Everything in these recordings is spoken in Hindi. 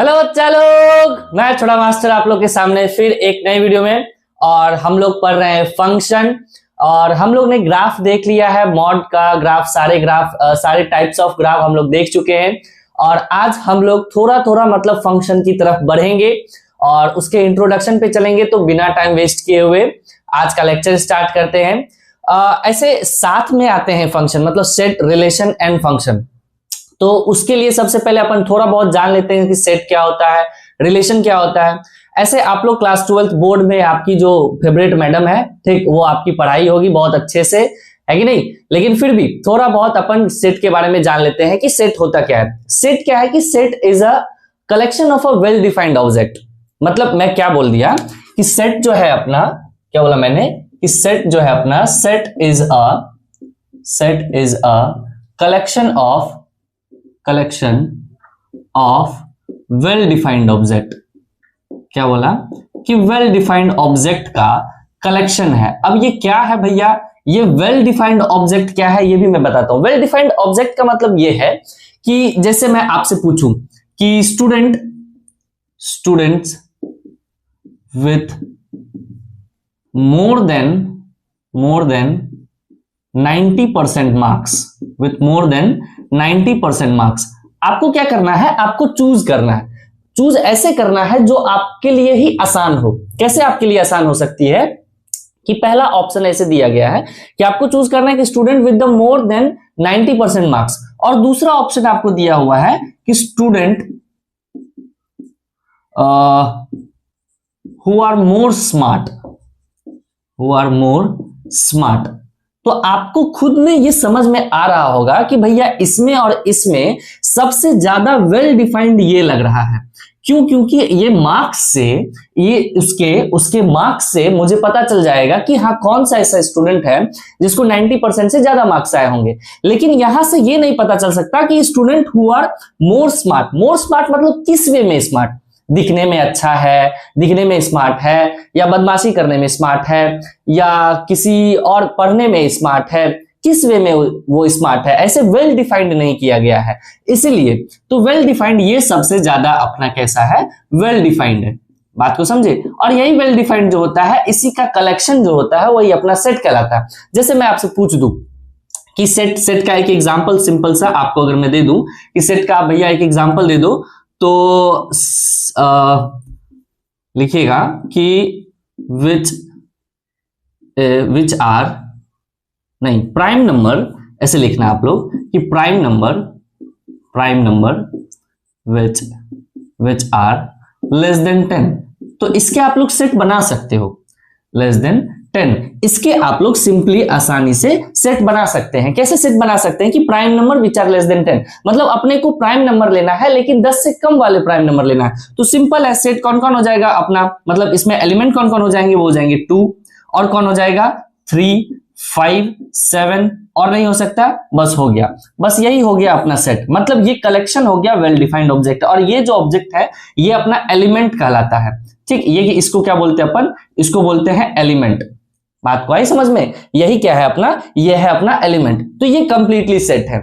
हेलो बच्चा लोग, मैं छोटा मास्टर आप लोग के सामने फिर एक नई वीडियो में। और हम लोग पढ़ रहे हैं फंक्शन। और हम लोग ने ग्राफ देख लिया है, मॉड का ग्राफ, सारे टाइप्स ऑफ ग्राफ हम लोग देख चुके हैं। और आज हम लोग थोड़ा थोड़ा मतलब फंक्शन की तरफ बढ़ेंगे और उसके इंट्रोडक्शन पे चलेंगे। तो बिना टाइम वेस्ट किए हुए आज का लेक्चर स्टार्ट करते हैं। ऐसे साथ में आते हैं फंक्शन, मतलब सेट, रिलेशन एंड फंक्शन। तो उसके लिए सबसे पहले अपन थोड़ा बहुत जान लेते हैं कि सेट क्या होता है, रिलेशन क्या होता है। ऐसे आप लोग क्लास 12th बोर्ड में आपकी जो फेवरेट मैडम है, ठीक, वो आपकी पढ़ाई होगी बहुत अच्छे से, है कि नहीं। लेकिन फिर भी थोड़ा बहुत अपन सेट के बारे में जान लेते हैं कि सेट होता क्या है। सेट क्या है कि set is a collection of a well defined object. मतलब मैं क्या बोल दिया कि सेट जो है अपना, क्या बोला मैंने कि सेट जो है अपना, set is a collection of well defined object. क्या बोला कि वेल डिफाइंड ऑब्जेक्ट का कलेक्शन है। अब ये क्या है भैया, ये वेल डिफाइंड ऑब्जेक्ट क्या है ये भी मैं बताता हूं। वेल डिफाइंड ऑब्जेक्ट का मतलब ये है कि जैसे मैं आपसे पूछूं कि students with more than 90% marks, with more than 90% marks, आपको क्या करना है, आपको चूज करना है। चूज ऐसे करना है जो आपके लिए ही आसान हो। कैसे आपके लिए आसान हो सकती है कि पहला ऑप्शन ऐसे दिया गया है कि आपको चूज करना है कि student with the more than 90% marks, और दूसरा ऑप्शन आपको दिया हुआ है कि student who are more smart. तो आपको खुद में ये समझ में आ रहा होगा कि भैया इसमें और इसमें सबसे ज्यादा वेल डिफाइंड ये लग रहा है। क्यों? क्योंकि ये मार्क्स से, ये उसके मार्क्स से मुझे पता चल जाएगा कि हाँ कौन सा ऐसा स्टूडेंट है जिसको 90% से ज्यादा मार्क्स आए होंगे। लेकिन यहां से ये नहीं पता चल सकता कि student who are more smart मतलब किस वे में स्मार्ट, दिखने में अच्छा है, दिखने में स्मार्ट है, या बदमाशी करने में स्मार्ट है, या किसी और पढ़ने में स्मार्ट है, किस वे में वो स्मार्ट है, ऐसे वेल डिफाइंड नहीं किया गया है। इसलिए तो वेल डिफाइंड ये सबसे ज्यादा अपना कैसा है, वेल डिफाइंड है। बात को समझे। और यही वेल डिफाइंड जो होता है, इसी का कलेक्शन जो होता है वही अपना सेट कहलाता है। जैसे मैं आपसे पूछ दूं कि सेट का एक एग्जाम्पल सिंपल सा आपको अगर मैं दे दूं कि सेट का, भैया एक एग्जाम्पल दे दो, तो लिखिएगा कि प्राइम नंबर, ऐसे लिखना आप लोग कि prime number which are less than 10। तो इसके आप लोग सेट बना सकते हो, लेस देन 10। इसके आप लोग सिंपली आसानी से सेट बना सकते हैं। कैसे सेट बना सकते हैं कि prime number which are less than 10, मतलब अपने को प्राइम नंबर लेना है लेकिन 10 से कम वाले प्राइम नंबर लेना है। तो सिंपल है, सेट कौन कौन हो जाएगा अपना, मतलब इसमें एलिमेंट कौन कौन हो जाएंगे, वो हो जाएंगे 2, और कौन हो जाएगा 3, 5, 7, और नहीं हो सकता, बस हो गया। बस यही हो गया अपना सेट। मतलब ये कलेक्शन हो गया वेल डिफाइंड ऑब्जेक्ट। और ये जो ऑब्जेक्ट है ये अपना एलिमेंट कहलाता है। ठीक, ये इसको क्या बोलते हैं अपन, इसको बोलते हैं एलिमेंट। बात को आई समझ में, यही क्या है अपना, ये है अपना एलिमेंट। तो ये कंप्लीटली सेट है।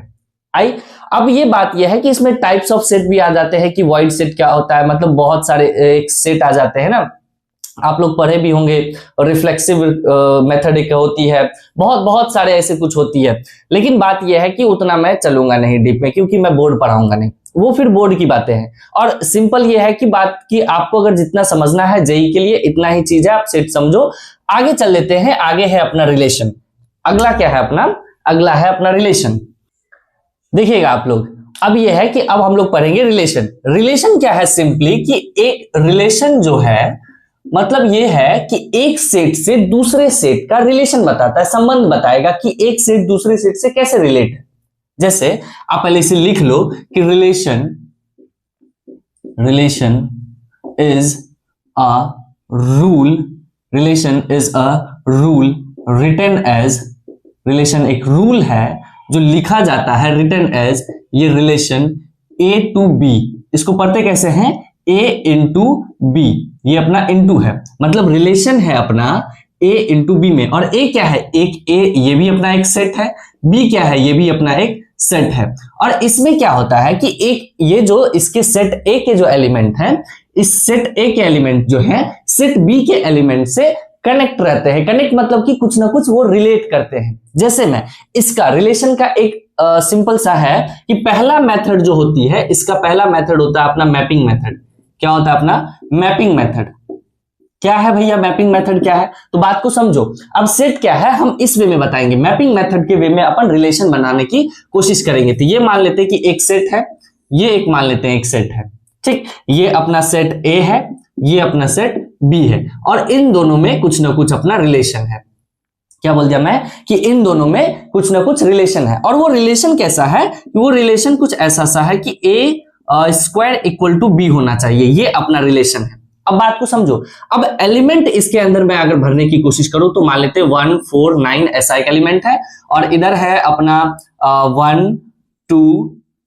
आई, अब ये बात ये है कि इसमें टाइप्स ऑफ सेट भी आ जाते हैं कि वॉइड सेट क्या होता है, मतलब बहुत सारे एक सेट आ जाते हैं ना, आप लोग पढ़े भी होंगे। रिफ्लेक्सिव मेथड एक होती है, बहुत सारे ऐसे कुछ होती है। लेकिन बात यह है कि उतना मैं चलूंगा नहीं डीप में, क्योंकि मैं बोर्ड पढ़ाऊंगा नहीं, वो फिर बोर्ड की बातें हैं। और सिंपल ये है कि बात की आपको अगर जितना समझना है जेई के लिए, इतना ही चीज है, आप सेट समझो। आगे चल लेते हैं, आगे है अपना रिलेशन। अगला क्या है अपना, अगला है अपना रिलेशन। देखिएगा आप लोग, अब ये है कि अब हम लोग पढ़ेंगे रिलेशन। रिलेशन क्या है, सिंपली कि एक रिलेशन जो है, मतलब ये है कि एक सेट से दूसरे सेट का रिलेशन बताता है, संबंध बताएगा कि एक सेट दूसरे सेट से कैसे रिलेट है। जैसे आप पहले इसे लिख लो कि relation is a rule written as, relation एक रूल है जो लिखा जाता है, रिटन एज, ये रिलेशन A to B। इसको पढ़ते कैसे हैं, A into B, ये अपना इंटू है, मतलब रिलेशन है अपना A into B में। और A क्या है, एक A ये भी अपना एक सेट है, B क्या है, ये भी अपना एक सेट है। और इसमें क्या होता है कि एक ये जो इसके सेट ए के जो एलिमेंट हैं, इस सेट ए के एलिमेंट जो है सेट बी के एलिमेंट से कनेक्ट रहते हैं। कनेक्ट मतलब कि कुछ ना कुछ वो रिलेट करते हैं। जैसे मैं इसका रिलेशन का एक सिंपल सा है कि पहला मेथड जो होती है, इसका पहला मेथड होता है अपना मैपिंग मेथड। क्या होता है अपना मैपिंग मेथड? क्या है भैया मैपिंग मेथड क्या है? तो बात को समझो। अब सेट क्या है हम इस वे में बताएंगे। मैपिंग मेथड के वे में अपन रिलेशन बनाने की कोशिश करेंगे। तो ये मान लेते हैं कि एक सेट है, ये एक मान लेते हैं एक सेट है, ठीक। ये अपना सेट ए है, ये अपना सेट बी है, और इन दोनों में कुछ ना कुछ अपना रिलेशन है। क्या बोल दिया मैं कि इन दोनों में कुछ ना कुछ रिलेशन है। और वो रिलेशन कैसा है? वो रिलेशन कुछ ऐसा सा है कि ए स्क्वायर इक्वल टू बी होना चाहिए। ये अपना रिलेशन है। अब बात को समझो। अब एलिमेंट इसके अंदर मैं अगर भरने की कोशिश करूं तो मान लेते हैं 1 4 9 ऐसा एक एलिमेंट है, और इधर है अपना 1 2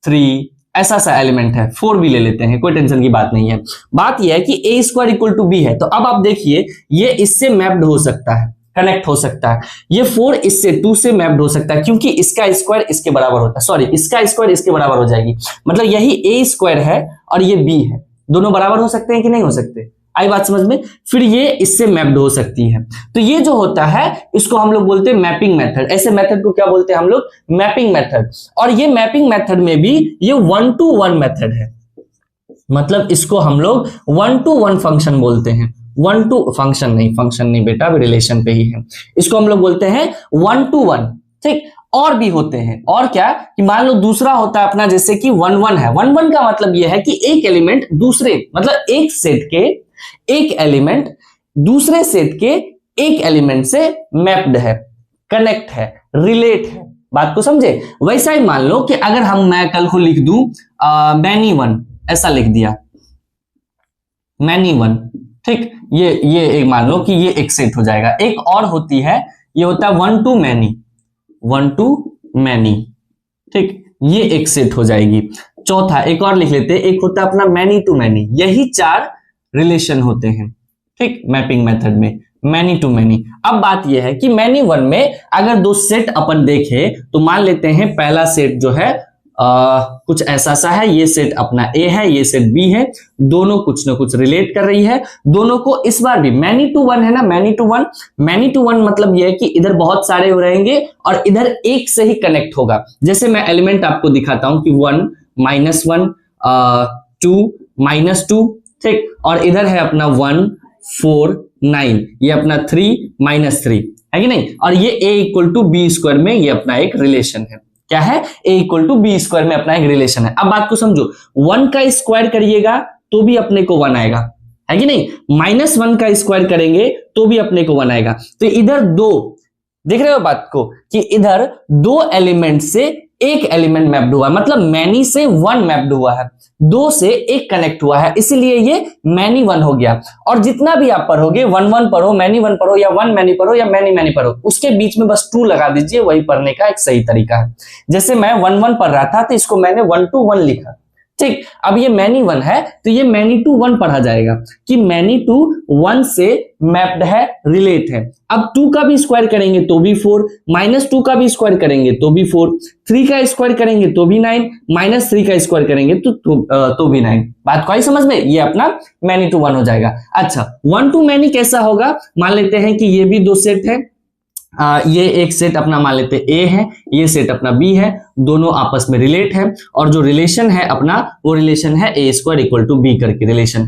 3 ऐसा सा एलिमेंट है। 4 भी ले लेते हैं, कोई टेंशन की बात नहीं है। बात यह है कि ए स्क्वायर इक्वल टू बी है। तो अब आप देखिए ये इससे मैप्ड हो सकता है, कनेक्ट हो सकता है। ये 4 इससे 2 से मैप्ड हो सकता है, क्योंकि इसका स्क्वायर इसके बराबर होता है, सॉरी इसका स्क्वायर इसके बराबर हो जाएगी। मतलब यही ए स्क्वायर है और ये बी है, दोनों बराबर हो सकते हैं कि नहीं हो सकते? आई बात समझ में? फिर ये इससे मैप्ड हो सकती है। तो ये जो होता है इसको हम लोग बोलते हैं मैपिंग मेथड। ऐसे मेथड को क्या बोलते हैं हम लोग? Mapping method. और ये मैपिंग मेथड में भी ये 1 to 1 मेथड है। मतलब इसको हम लोग 1 to 1 फंक्शन बोलते हैं। 1 to फंक्शन नहीं बेटा, अभी रिलेशन पे ही है। इसको हम लोग बोलते हैं 1 to 1, ठीक। और भी होते हैं, और क्या कि मान लो दूसरा होता है अपना जैसे कि 1 1 है। 1 1 का मतलब यह है कि एक एलिमेंट दूसरे, मतलब एक सेट के एक एलिमेंट दूसरे सेट के एक एलिमेंट से मैप्ड है, कनेक्ट है, रिलेट है। बात को समझे? वैसा ही मान लो कि अगर मैं कल को लिख दूं मैनी वन, ऐसा लिख दिया मैनी वन, ठीक। ये एक मान लो कि ये एक सेट हो जाएगा। एक और होती है, ये होता है 1 to many, 1 to many, ठीक। ये एक सेट हो जाएगी। चौथा एक और लिख लेते हैं, एक होता है अपना मैनी टू मैनी। यही 4 रिलेशन होते हैं, ठीक, मैपिंग मेथड में, मैनी टू मैनी। अब बात यह है कि मैनी वन में अगर दो सेट अपन देखें तो मान लेते हैं पहला सेट जो है कुछ ऐसा सा है। ये सेट अपना ए है, ये सेट बी है, दोनों कुछ ना कुछ रिलेट कर रही है। दोनों को इस बार भी मैनी टू वन है ना, many to one. Many to one मतलब यह है कि इधर बहुत सारे रहेंगे और इधर एक से ही कनेक्ट होगा। जैसे मैं एलिमेंट आपको दिखाता हूं कि 1 -1 2 -2, ठीक। और इधर है अपना 1 4 9, ये अपना 3 -3 है कि नहीं। और ये a equal to B square में ये अपना एक रिलेशन है। क्या है? a equal to B square में अपना एक रिलेशन है। अब बात को समझो, 1 का स्क्वायर करिएगा तो भी अपने को 1 आएगा, है कि नहीं। -1 का स्क्वायर करेंगे तो भी अपने को 1 आएगा। तो इधर दो, देख रहे हो बात को, कि इधर 2 एलिमेंट से एक एलिमेंट मैप्ड हुआ है, मतलब मैनी से 1 मैप्ड हुआ है, 2 से 1 कनेक्ट हुआ है, इसलिए ये मैनी 1 हो गया। और जितना भी आप पढ़ोगे 1 1 पढ़ो, मैनी 1 पढ़ो, या 1 मैनी पढ़ो, या मैनी मैनी पढ़ो, उसके बीच में बस 2 लगा दीजिए, वही पढ़ने का एक सही तरीका है। जैसे मैं 1 1 पढ़ रहा था तो इसको मैंने 1 to 1 लिखा, ठीक। अब ये मैनी 1 है तो ये मैनी टू 1 पढ़ा जाएगा कि मैनी टू 1 से मैप्ड है, रिलेट है। अब 2 का भी स्क्वायर करेंगे तो भी 4, -2 का भी स्क्वायर करेंगे तो भी 4, 3 का स्क्वायर करेंगे तो भी 9, -3 का स्क्वायर करेंगे तो भी 9। बात को आई समझ में? ये अपना मैनी टू 1 हो जाएगा। अच्छा, 1 to मैनी कैसा होगा? मान लेते हैं कि ये भी 2 सेट है, ये एक सेट अपना मान लेते हैं ए है, ये सेट अपना बी है, दोनों आपस में रिलेट है। और जो रिलेशन है अपना, वो रिलेशन है ए स्क्वायर इक्वल टू बी करके रिलेशन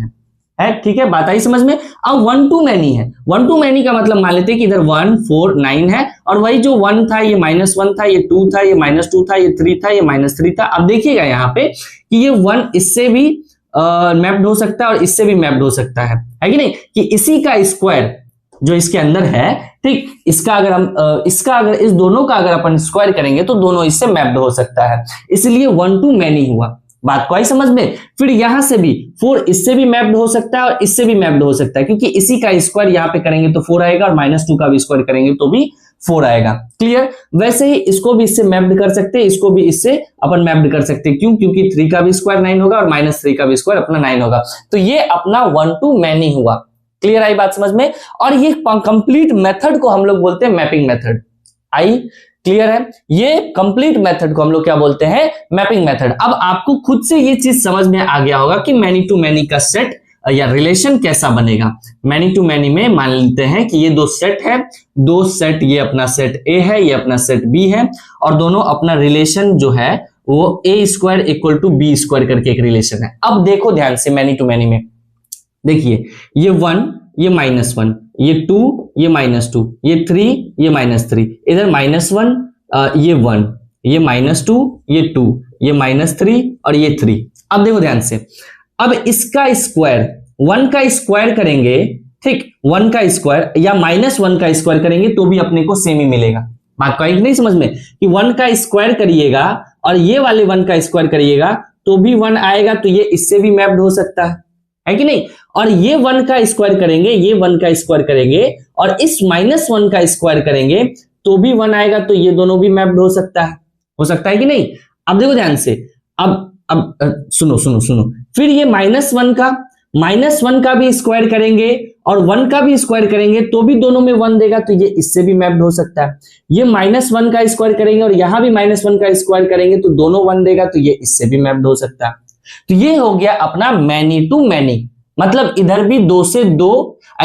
है, ठीक है। बात आई समझ में? अब 1 to मैनी है। 1 to मैनी का मतलब मान लेते हैं कि इधर 1 4 9 है, और वही जो 1 था ये -1 था, ये 2 था, ये -2 था, ये 3 था, ये -3 था। अब देखिएगा यहाँ पे कि ये 1 इससे भी मैप्ड हो सकता है और इससे भी मैप्ड हो सकता है कि नहीं, कि इसी का स्क्वायर जो इसके अंदर है, ठीक, इसका अगर इस दोनों का अगर अपन स्क्वायर करेंगे तो दोनों इससे मैप्ड हो सकता है, इसलिए 1 to मैनी हुआ। बात को आई समझ में? फिर यहां से भी 4 इससे भी मैप्ड हो सकता है और इससे भी मैप्ड हो सकता है, क्योंकि इसी का स्क्वायर यहां पे करेंगे तो 4 आएगा, और -2 का भी स्क्वायर करेंगे तो भी 4 आएगा। क्लियर? वैसे ही इसको भी इससे मैप्ड कर सकते हैं, इसको भी इससे अपन मैप्ड कर सकते हैं। क्यों? क्योंकि 3 का भी स्क्वायर 9 होगा और -3 का भी स्क्वायर अपना 9 होगा। तो ये अपना 1 to मैनी हुआ। क्लियर आई बात समझ में? और ये कंप्लीट मेथड को हम लोग बोलते हैं मैपिंग मेथड। आई क्लियर है? ये कंप्लीट मेथड को हम लोग क्या बोलते हैं? Mapping method. अब आपको खुद से ये चीज समझ में आ गया होगा कि मैनी टू मैनी का सेट या रिलेशन कैसा बनेगा। मैनी टू मैनी में मान लेते हैं कि ये दो सेट है, दो सेट, ये अपना सेट ए है, ये अपना सेट बी है, और दोनों अपना रिलेशन जो है वो A square equal to B square करके एक रिलेशन है। अब देखो ध्यान से मैनी टू मैनी में, देखिए ये 1, ये -1, ये 2, ये -2, ये 3, ये -3, इधर -1, ये 1, ये -2, ये 2, ये -3 और ये 3। अब देखो ध्यान से, अब इसका स्क्वायर 1 का स्क्वायर करेंगे, ठीक, 1 का स्क्वायर या -1 का स्क्वायर करेंगे तो भी अपने को सेम ही मिलेगा। बात को आई नहीं समझ में कि 1 का स्क्वायर करिएगा और ये वाले 1 का स्क्वायर करिएगा तो भी 1 आएगा, तो ये इससे भी मैप्ड हो सकता है कि नहीं? और ये 1 का स्क्वायर करेंगे, ये 1 का स्क्वायर करेंगे और इस -1 का स्क्वायर करेंगे तो भी 1 आएगा, तो ये दोनों भी मैप्ड हो सकता है कि नहीं? अब देखो ध्यान से, अब सुनो, फिर ये -1 का भी स्क्वायर करेंगे और 1 का भी स्क्वायर करेंगे तो भी दोनों में 1 देगा, तो ये इससे भी मैप्ड हो सकता है। ये -1 का स्क्वायर करेंगे और यहां भी -1 का स्क्वायर करेंगे तो दोनों 1 देगा, तो ये इससे भी मैप्ड हो सकता है। तो ये हो गया अपना मैनी टू मैनी, मतलब इधर भी 2 से 2,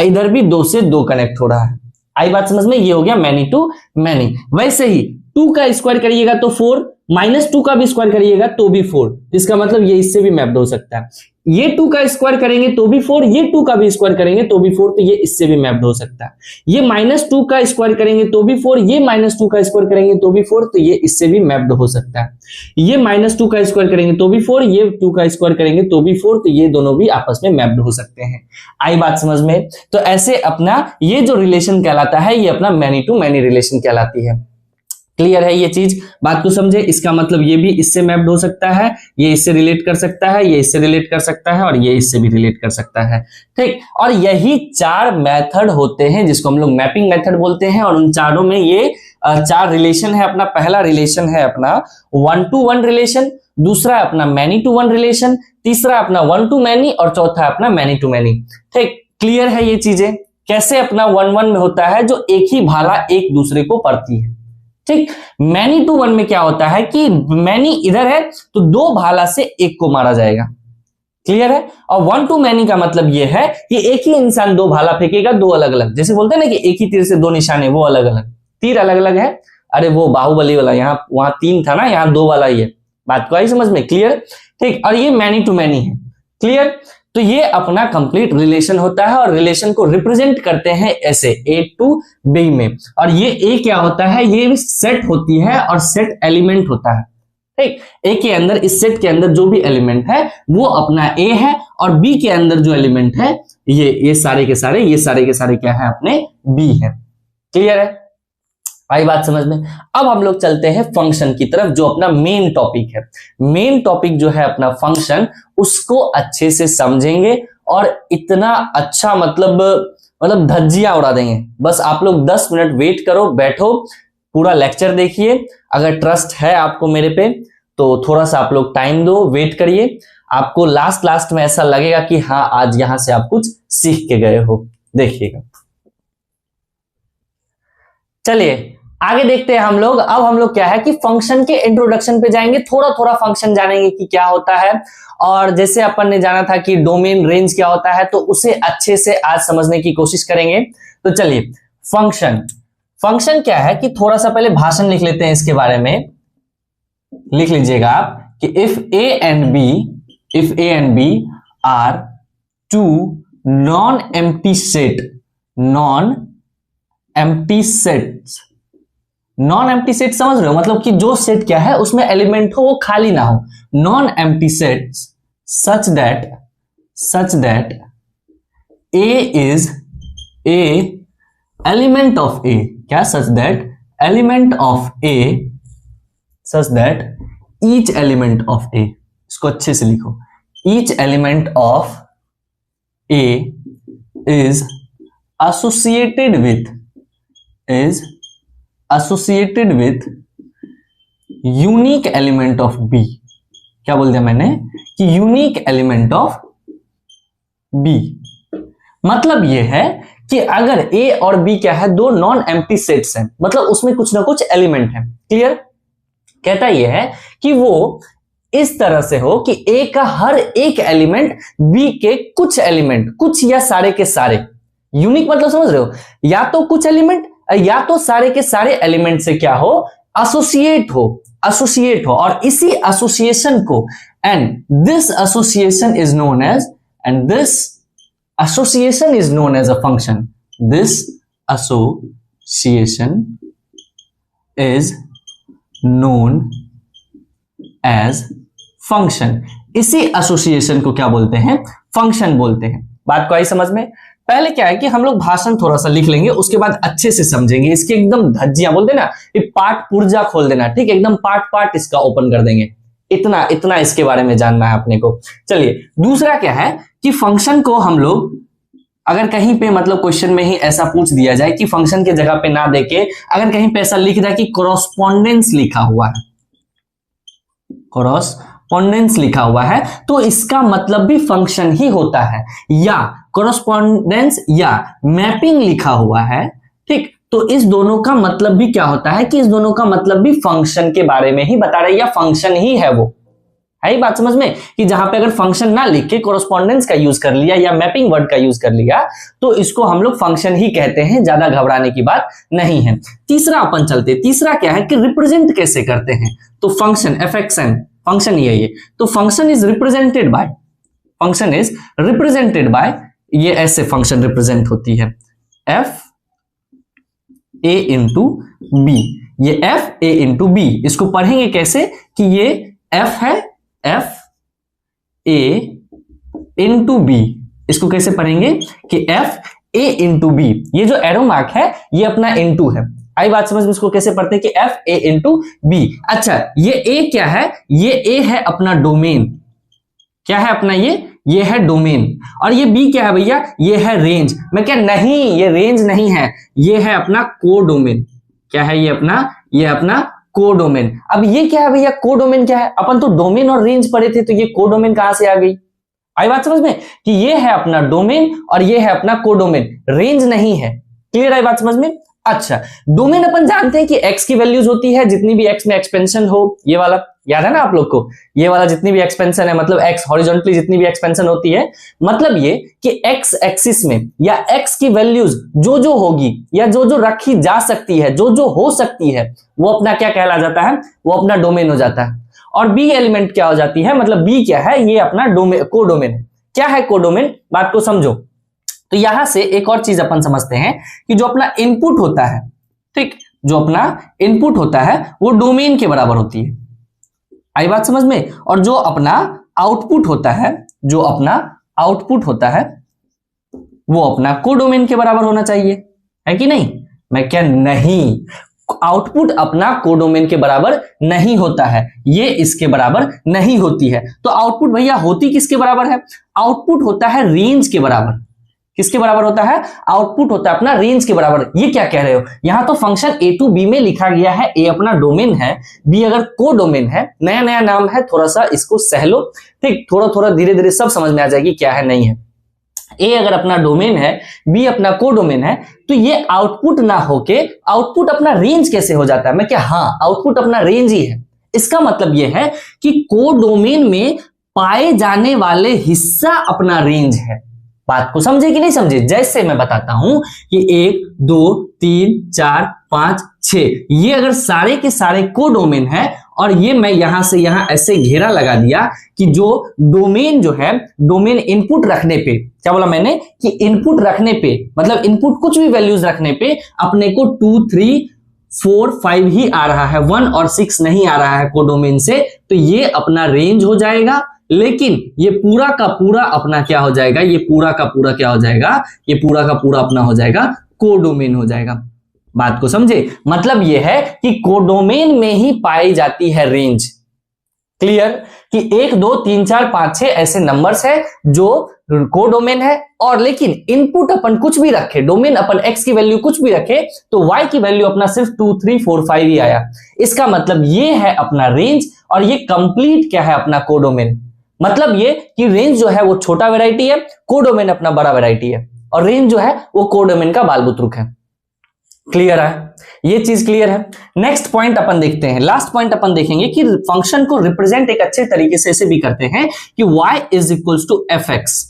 इधर भी 2 से 2 कनेक्ट हो रहा है। आई बात समझ में? ये हो गया मैनी टू मैनी। वैसे ही 2 का स्क्वायर करिएगा तो 4, -2 का भी स्क्वायर करिएगा तो भी 4, इसका मतलब ये इससे भी मैप्ड हो सकता है। ये 2 का स्क्वायर करेंगे तो भी 4, ये 2 का भी स्क्वायर करेंगे तो भी 4, तो ये इससे भी मैप्ड हो सकता है। ये -2 का स्क्वायर करेंगे तो भी 4, ये -2 का स्क्वायर करेंगे तो भी 4, तो ये इससे भी मैप्ड हो सकता है। ये -2 का स्क्वायर करेंगे तो भी 4, ये 2 का स्क्वायर करेंगे तो भी 4, तो ये दोनों भी आपस में मैप्ड हो सकते हैं। आई बात समझ में? तो ऐसे अपना ये जो रिलेशन कहलाता है ये अपना मैनी टू मैनी रिलेशन कहलाती है। क्लियर है ये चीज? बात को समझे? इसका मतलब ये भी इससे मैप्ड हो सकता है, ये इससे रिलेट कर सकता है, ये इससे रिलेट कर सकता है और ये इससे भी रिलेट कर सकता है, ठीक। और यही 4 मेथड होते हैं जिसको हम लोग मैपिंग मेथड बोलते हैं, और उन चारों में ये 4 रिलेशन है। अपना पहला रिलेशन है अपना 1 to 1 रिलेशन, दूसरा अपना मैनी टू 1 रिलेशन, तीसरा अपना 1 to मैनी और चौथा अपना मैनी टू मैनी, ठीक। क्लियर है ये चीजें? कैसे अपना 1-1 में होता है जो एक ही भाला एक दूसरे को पड़ती है, ठीक। मैनी टू 1 में क्या होता है कि मैनी इधर है तो 2 भाला से एक को मारा जाएगा, क्लियर है। और 1 to मैनी का मतलब यह है कि एक ही इंसान 2 भाला फेंकेगा, 2 अलग अलग, जैसे बोलते हैं ना कि एक ही तीर से 2 निशाने, वो अलग अलग, तीर अलग अलग है। अरे वो बाहुबली वाला, यहाँ वहां 3 था ना, यहाँ 2 वाला ही है। बात को आई समझ में? क्लियर, ठीक। और ये मैनी टू मैनी है, क्लियर। तो ये अपना कंप्लीट रिलेशन होता है और रिलेशन को रिप्रेजेंट करते हैं ऐसे A to B में। और ये A क्या होता है? ये सेट होती है और सेट एलिमेंट होता है, ठीक। A के अंदर, इस सेट के अंदर जो भी एलिमेंट है वो अपना A है, और B के अंदर जो एलिमेंट है ये सारे के सारे क्या है? अपने B है। क्लियर है? आई बात समझ में? अब हम लोग चलते हैं फंक्शन की तरफ, जो अपना मेन टॉपिक है। मेन टॉपिक जो है अपना फंक्शन, उसको अच्छे से समझेंगे और इतना अच्छा मतलब धज्जियां उड़ा देंगे। बस आप लोग 10 मिनट वेट करो, बैठो, पूरा लेक्चर देखिए। अगर ट्रस्ट है आपको मेरे पे तो थोड़ा सा आप लोग टाइम दो, वेट करिए। आपको लास्ट में ऐसा लगेगा कि हाँ आज यहां से आप कुछ सीख के गए हो। देखिएगा, चलिए आगे देखते हैं हम लोग। अब हम लोग क्या है कि फंक्शन के इंट्रोडक्शन पे जाएंगे, थोड़ा फंक्शन जानेंगे कि क्या होता है, और जैसे अपन ने जाना था कि डोमेन रेंज क्या होता है, तो उसे अच्छे से आज समझने की कोशिश करेंगे। तो चलिए, फंक्शन क्या है कि थोड़ा सा पहले भाषण लिख लेते हैं इसके बारे में। लिख लीजिएगा आप कि if A and B are two non empty set समझ रहे हो? मतलब कि जो सेट क्या है उसमें एलिमेंट हो वो खाली ना हो। Non empty sets such that A is a element of A, क्या? such that each element of A, इसको अच्छे से लिखो, each element of A is associated with unique element of B। क्या बोल दिया मैंने? कि यूनिक एलिमेंट ऑफ B। मतलब यह है कि अगर ए और बी क्या है, दो नॉन एम्प्टी सेट्स हैं, मतलब उसमें कुछ ना कुछ एलिमेंट है। क्लियर? कहता यह है कि वो इस तरह से हो कि ए का हर एक एलिमेंट बी के कुछ एलिमेंट, कुछ या सारे के सारे, यूनिक मतलब समझ रहे हो, या तो कुछ एलिमेंट या तो सारे के सारे एलिमेंट से क्या हो, एसोसिएट हो और इसी एसोसिएशन को and this association is known as a function. This association is known as function. इसी एसोसिएशन को क्या बोलते हैं, फंक्शन बोलते हैं। बात को आई समझ में? पहले क्या है कि हम लोग भाषण थोड़ा सा लिख लेंगे, उसके बाद अच्छे से समझेंगे, इसके एकदम धज्जियां बोलते ना, ये पाठ पुर्जा खोल देना, ठीक है, एकदम पार्ट इसका ओपन कर देंगे। इतना इसके बारे में जानना है अपने को। चलिए दूसरा क्या है कि फंक्शन को हम लोग अगर कहीं पे मतलब क्वेश्चन में ही ऐसा पूछ दिया जाए कि फंक्शन के जगह पे ना देके अगर कहीं पे ऐसा लिख जाए कि कोरोस्पोंडेंस लिखा हुआ है, कोरोस्पोंडेंस लिखा हुआ है, तो इसका मतलब भी फंक्शन ही होता है, या कोरोस्पोंडेंस या मैपिंग लिखा हुआ है, ठीक, तो इस दोनों का मतलब भी क्या होता है कि इस दोनों का मतलब भी फंक्शन के बारे में ही बता रहे, या फंक्शन ही है वो। है ये बात समझ में कि जहां पे अगर फंक्शन ना लिख के कोरोस्पोंडेंस का यूज कर लिया या मैपिंग वर्ड का यूज कर लिया तो इसको हम लोग फंक्शन ही कहते हैं, ज्यादा घबराने की बात नहीं है। तीसरा अपन चलते, तीसरा क्या है कि रिप्रेजेंट कैसे करते हैं, तो फंक्शन एफएक्शन, फंक्शन ही है ये, तो फंक्शन इज रिप्रेजेंटेड बाय, ये ऐसे फंक्शन रिप्रेजेंट होती है एफ ए इंटू बी, ये एफ ए इंटू बी, इसको पढ़ेंगे कैसे कि ये एफ है, एफ ए इंटू बी, इसको कैसे पढ़ेंगे कि एफ ए इंटू बी, ये जो एरो मार्क है ये अपना इंटू है। आई बात समझ में? इसको कैसे पढ़ते हैं कि एफ ए इंटू बी। अच्छा ये ए क्या है, ये ए है अपना डोमेन, क्या है अपना ये है डोमेन, और ये बी क्या है भैया, ये है रेंज। मैं क्या, नहीं ये रेंज नहीं है, ये है अपना कोडोमेन। क्या है ये अपना कोडोमेन। अब ये क्या है भैया, कोडोमेन क्या है, अपन तो डोमेन और रेंज पढ़े थे, तो ये कोडोमेन कहां से आ गई? आई बात समझ में कि ये है अपना डोमेन और ये है अपना कोडोमेन, रेंज नहीं है। क्लियर आई बात समझ में? अच्छा डोमेन अपन जानते हैं कि x की वैल्यूज होती है, जितनी भी x में एक्सपेंशन हो, ये वाला याद है ना आप लोग को, ये वाला जितनी भी एक्सपेंशन है, मतलब x हॉरिजॉन्टली जितनी भी एक्सपेंशन होती है, मतलब ये कि x एक्सिस में या x की वैल्यूज जो जो होगी या जो जो रखी जा सकती है, जो जो हो सकती है, वो अपना क्या कहला जाता है, वो अपना डोमेन हो जाता है। और b एलिमेंट क्या हो जाती है, मतलब b क्या है, ये अपना डोमेन, कोडोमेन है। क्या है कोडोमेन, बात को समझो। तो यहां से एक और चीज अपन समझते हैं कि जो अपना इनपुट होता है, ठीक, जो अपना इनपुट होता है वो डोमेन के बराबर होती है। आई बात समझ में? और जो अपना आउटपुट होता है, जो अपना आउटपुट होता है वो अपना कोडोमेन के बराबर होना चाहिए, है कि नहीं? मैं क्या, नहीं, आउटपुट अपना कोडोमेन के बराबर नहीं होता है, ये इसके बराबर नहीं होती है। तो आउटपुट भैया होती किसके बराबर है? आउटपुट होता है रेंज के बराबर। किसके बराबर होता है? आउटपुट होता है अपना रेंज के बराबर। ये क्या कह रहे हो, यहां तो फंक्शन ए टू बी में लिखा गया है, ए अपना डोमेन है, बी अगर कोडोमेन है, नया नया नाम है, थोड़ा सा इसको सह लो, ठीक, थोड़ा थोड़ा धीरे धीरे सब समझ में आ जाएगी क्या है नहीं है। ए अगर अपना डोमेन है, बी अपना कोडोमेन है, तो ये आउटपुट ना होके आउटपुट अपना रेंज कैसे हो जाता है? मैं क्या, हाँ आउटपुट अपना रेंज ही है। इसका मतलब ये है कि कोडोमेन में पाए जाने वाले हिस्सा अपना रेंज है। बात को समझे कि नहीं समझे? जैसे मैं बताता हूं कि 1 2 3 4 5 6, ये अगर सारे के सारे कोडोमेन है और ये मैं यहां से यहां ऐसे घेरा लगा दिया कि जो डोमेन जो है, डोमेन इनपुट रखने पे, क्या बोला मैंने कि इनपुट रखने पे, मतलब इनपुट कुछ भी वैल्यूज रखने पे अपने को 2 3 4 5 ही आ रहा है, 1 और 6 नहीं आ रहा है कोडोमेन से, तो ये अपना रेंज हो जाएगा। लेकिन ये पूरा का पूरा अपना क्या हो जाएगा, ये पूरा का पूरा क्या हो जाएगा, ये पूरा का पूरा अपना हो जाएगा कोडोमेन हो जाएगा। बात को समझे? मतलब ये है कि कोडोमेन में ही पाई जाती है रेंज। क्लियर? कि 1 2 3 4 5 6 ऐसे नंबर्स है जो कोडोमेन है, और लेकिन इनपुट अपन कुछ भी रखे, डोमेन अपन x की वैल्यू कुछ भी रखे, तो y की वैल्यू अपना सिर्फ 2 3 4 5 ही आया। इसका मतलब ये है अपना रेंज, और ये कंप्लीट क्या है अपना कोडोमेन। मतलब ये कि रेंज जो है वो छोटा वैरायटी है, कोडोमेन अपना बड़ा वैरायटी है। और रेंज जो है वो कोडोमेन का बालबुतरुक है। क्लियर है, ये चीज क्लियर है। नेक्स्ट पॉइंट अपन देखते हैं, लास्ट पॉइंट अपन देखेंगे कि फंक्शन को रिप्रेजेंट एक अच्छे तरीके से ऐसे भी करते हैं कि y is equals to F X,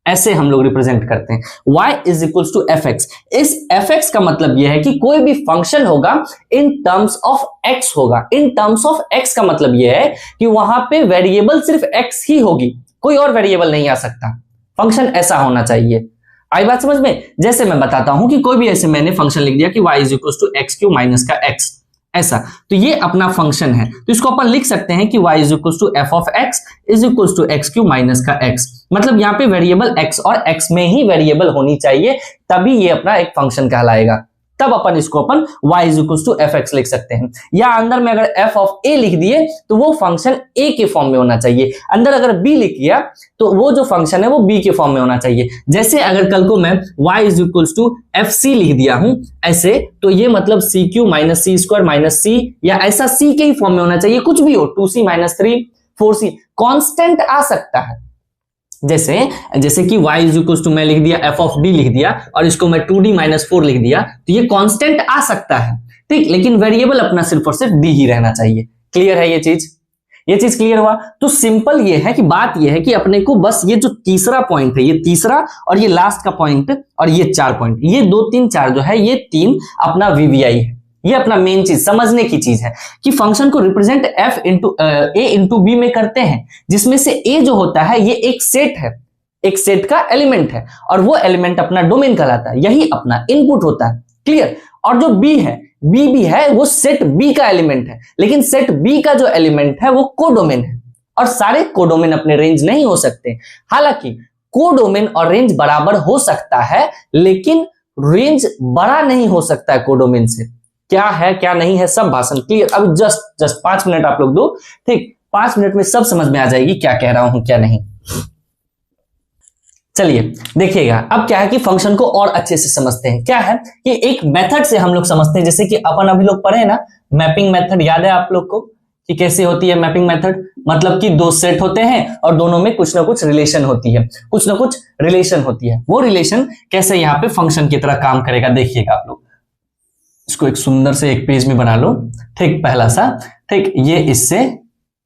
ऐसे हम लोग रिप्रेजेंट करते हैं y is equals to F X. इस एफ एक्स का मतलब यह है कि कोई भी फंक्शन होगा इन टर्म्स ऑफ x होगा। इन टर्म्स ऑफ x का मतलब यह है कि वहां पे वेरिएबल सिर्फ x ही होगी, कोई और वेरिएबल नहीं आ सकता। फंक्शन ऐसा होना चाहिए। आई बात समझ में? जैसे मैं बताता हूं कि कोई भी ऐसे मैंने फंक्शन लिख दिया कि y is equals to x cube minus का x, ऐसा, तो ये अपना फंक्शन है, तो इसको अपन लिख सकते हैं कि y is equals to F of x is equals to x cube minus का x। मतलब यहाँ पे वेरिएबल x और x में ही वेरिएबल होनी चाहिए, तभी ये अपना एक फंक्शन कहलाएगा। तब अपन इसको अपन y is equals to F X लिख सकते हैं। या अंदर में अगर f ऑफ a लिख दिए तो वो फंक्शन a के फॉर्म में होना चाहिए, अंदर अगर b लिख दिया तो वो जो फंक्शन है वो b के फॉर्म में होना चाहिए। जैसे अगर कल को मैं y is equals to F C लिख दिया हूं ऐसे, तो ये मतलब C cube minus C square minus C, या ऐसा c के ही फॉर्म में होना चाहिए, कुछ भी हो, 2c माइनस 3 4c, कॉन्स्टेंट आ सकता है। जैसे कि y इज इक्वल्स टू मैं लिख दिया f ऑफ d लिख दिया और इसको मैं 2d माइनस 4 लिख दिया, तो ये कांस्टेंट आ सकता है, ठीक, लेकिन वेरिएबल अपना सिर्फ और सिर्फ d ही रहना चाहिए। क्लियर है ये चीज क्लियर हुआ? तो सिंपल ये है कि बात ये है कि अपने को बस ये जो तीसरा पॉइंट है, ये तीसरा और ये लास्ट का पॉइंट और ये 4 पॉइंट, ये 2 3 4 जो है, ये 3 अपना वीवीआई है। ये अपना मेन चीज समझने की चीज है कि फंक्शन को represent f into a into b में करते हैं, जिसमें से a जो होता है ये एक सेट है, एक सेट का एलिमेंट है, और वो एलिमेंट अपना डोमेन कहलाता है, यही अपना इनपुट होता है। क्लियर? और जो b है, b भी है, वो सेट b का एलिमेंट है, लेकिन सेट b का जो एलिमेंट है वो कोडोमेन है, और सारे कोडोमेन अपने रेंज नहीं हो सकते। हालांकि कोडोमेन और रेंज बराबर हो सकता है, लेकिन रेंज बड़ा नहीं हो सकता है कोडोमेन से। क्या है क्या नहीं है सब भाषण क्लियर। अब जस्ट 5 मिनट आप लोग दो, ठीक, 5 मिनट में सब समझ में आ जाएगी क्या कह रहा हूं क्या नहीं। चलिए देखिएगा, अब क्या है कि फंक्शन को और अच्छे से समझते हैं। क्या है कि एक मेथड से हम लोग समझते हैं, जैसे कि अपन अभी लोग पढ़े ना मैपिंग मेथड, याद है आप लोग को कि कैसे होती है मैपिंग मेथड? मतलब कि 2 सेट होते हैं और दोनों में कुछ ना कुछ रिलेशन होती है, कुछ ना कुछ रिलेशन होती है। वो रिलेशन कैसे यहाँ पे फंक्शन की तरह काम करेगा देखिएगा आप लोग। इसको एक सुंदर से एक पेज में बना लो, ठीक, पहला सा, ठीक, ये इससे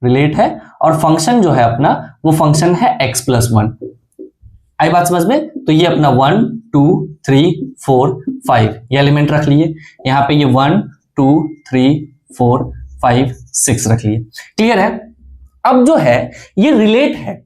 रिलेट है और फंक्शन जो है अपना वो फंक्शन है x प्लस 1। आई बात समझ में? तो ये अपना 1 2 3 4 5 ये एलिमेंट रख लिए, यहाँ पे ये 1 2 3 4 5 6 रख लिए। क्लियर है? अब जो है ये रिलेट है,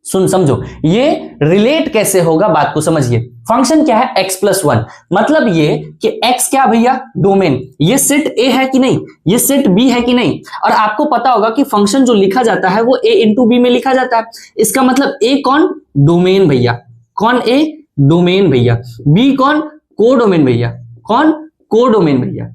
समझो ये रिलेट कैसे होगा, बात को समझिए। फंक्शन क्या है? x प्लस 1, मतलब ये कि x क्या भैया? डोमेन। ये सेट a है कि नहीं, ये सेट b है कि नहीं। और आपको पता होगा कि फंक्शन जो लिखा जाता है वो a इंटू बी में लिखा जाता है। इसका मतलब a कौन? डोमेन भैया। कौन? a डोमेन भैया। b कौन? कोडोमेन भैया। कौन? कोडोमेन भैया।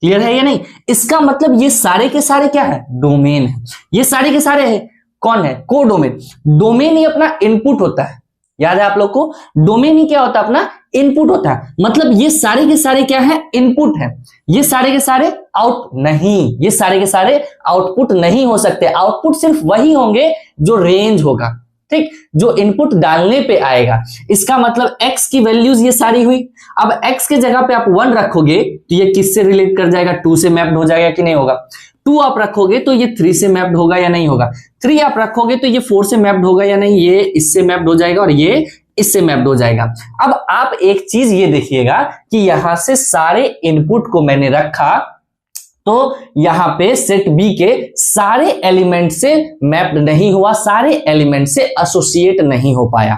क्लियर है या नहीं? इसका मतलब ये सारे के सारे क्या है? डोमेन है। ये सारे के सारे है कौन है? कोडोमेन। डोमेन ही अपना इनपुट होता है, याद है आप लोग को? डोमेन ही क्या होता है? अपना इनपुट होता है। मतलब ये सारे के सारे क्या है? इनपुट है। ये सारे के सारे आउट नहीं, ये सारे के सारे आउटपुट नहीं हो सकते। आउटपुट सिर्फ वही होंगे जो रेंज होगा, ठीक, जो इनपुट डालने पे आएगा। इसका मतलब x की वैल्यूज ये सारी हुई। अब x के जगह पे आप 1 रखोगे तो ये किससे रिलेट कर जाएगा? 2 से मैप्ड हो जाएगा कि नहीं होगा? 2 आप रखोगे तो ये 3 से मैप्ड होगा या नहीं होगा? 3 आप रखोगे तो ये 4 से मैप्ड होगा या नहीं? ये इससे मैप्ड हो जाएगा और ये इससे मैप्ड हो जाएगा। अब आप एक चीज ये देखिएगा कि यहां से सारे इनपुट को मैंने रखा तो यहां पे सेट बी के सारे एलिमेंट से मैप्ड नहीं हुआ, सारे एलिमेंट से एसोसिएट नहीं हो पाया।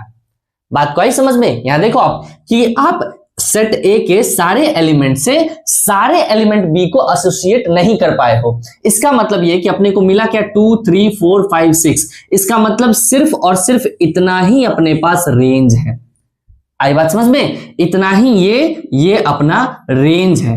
बात को आई समझ में? यहां देखो आप कि आप सेट ए के सारे एलिमेंट से सारे एलिमेंट बी को एसोसिएट नहीं कर पाए हो। इसका मतलब ये कि अपने को मिला क्या? 2 3 4 5 6। इसका मतलब सिर्फ और सिर्फ इतना ही अपने पास रेंज है। आई बात समझ में? इतना ही ये अपना रेंज है।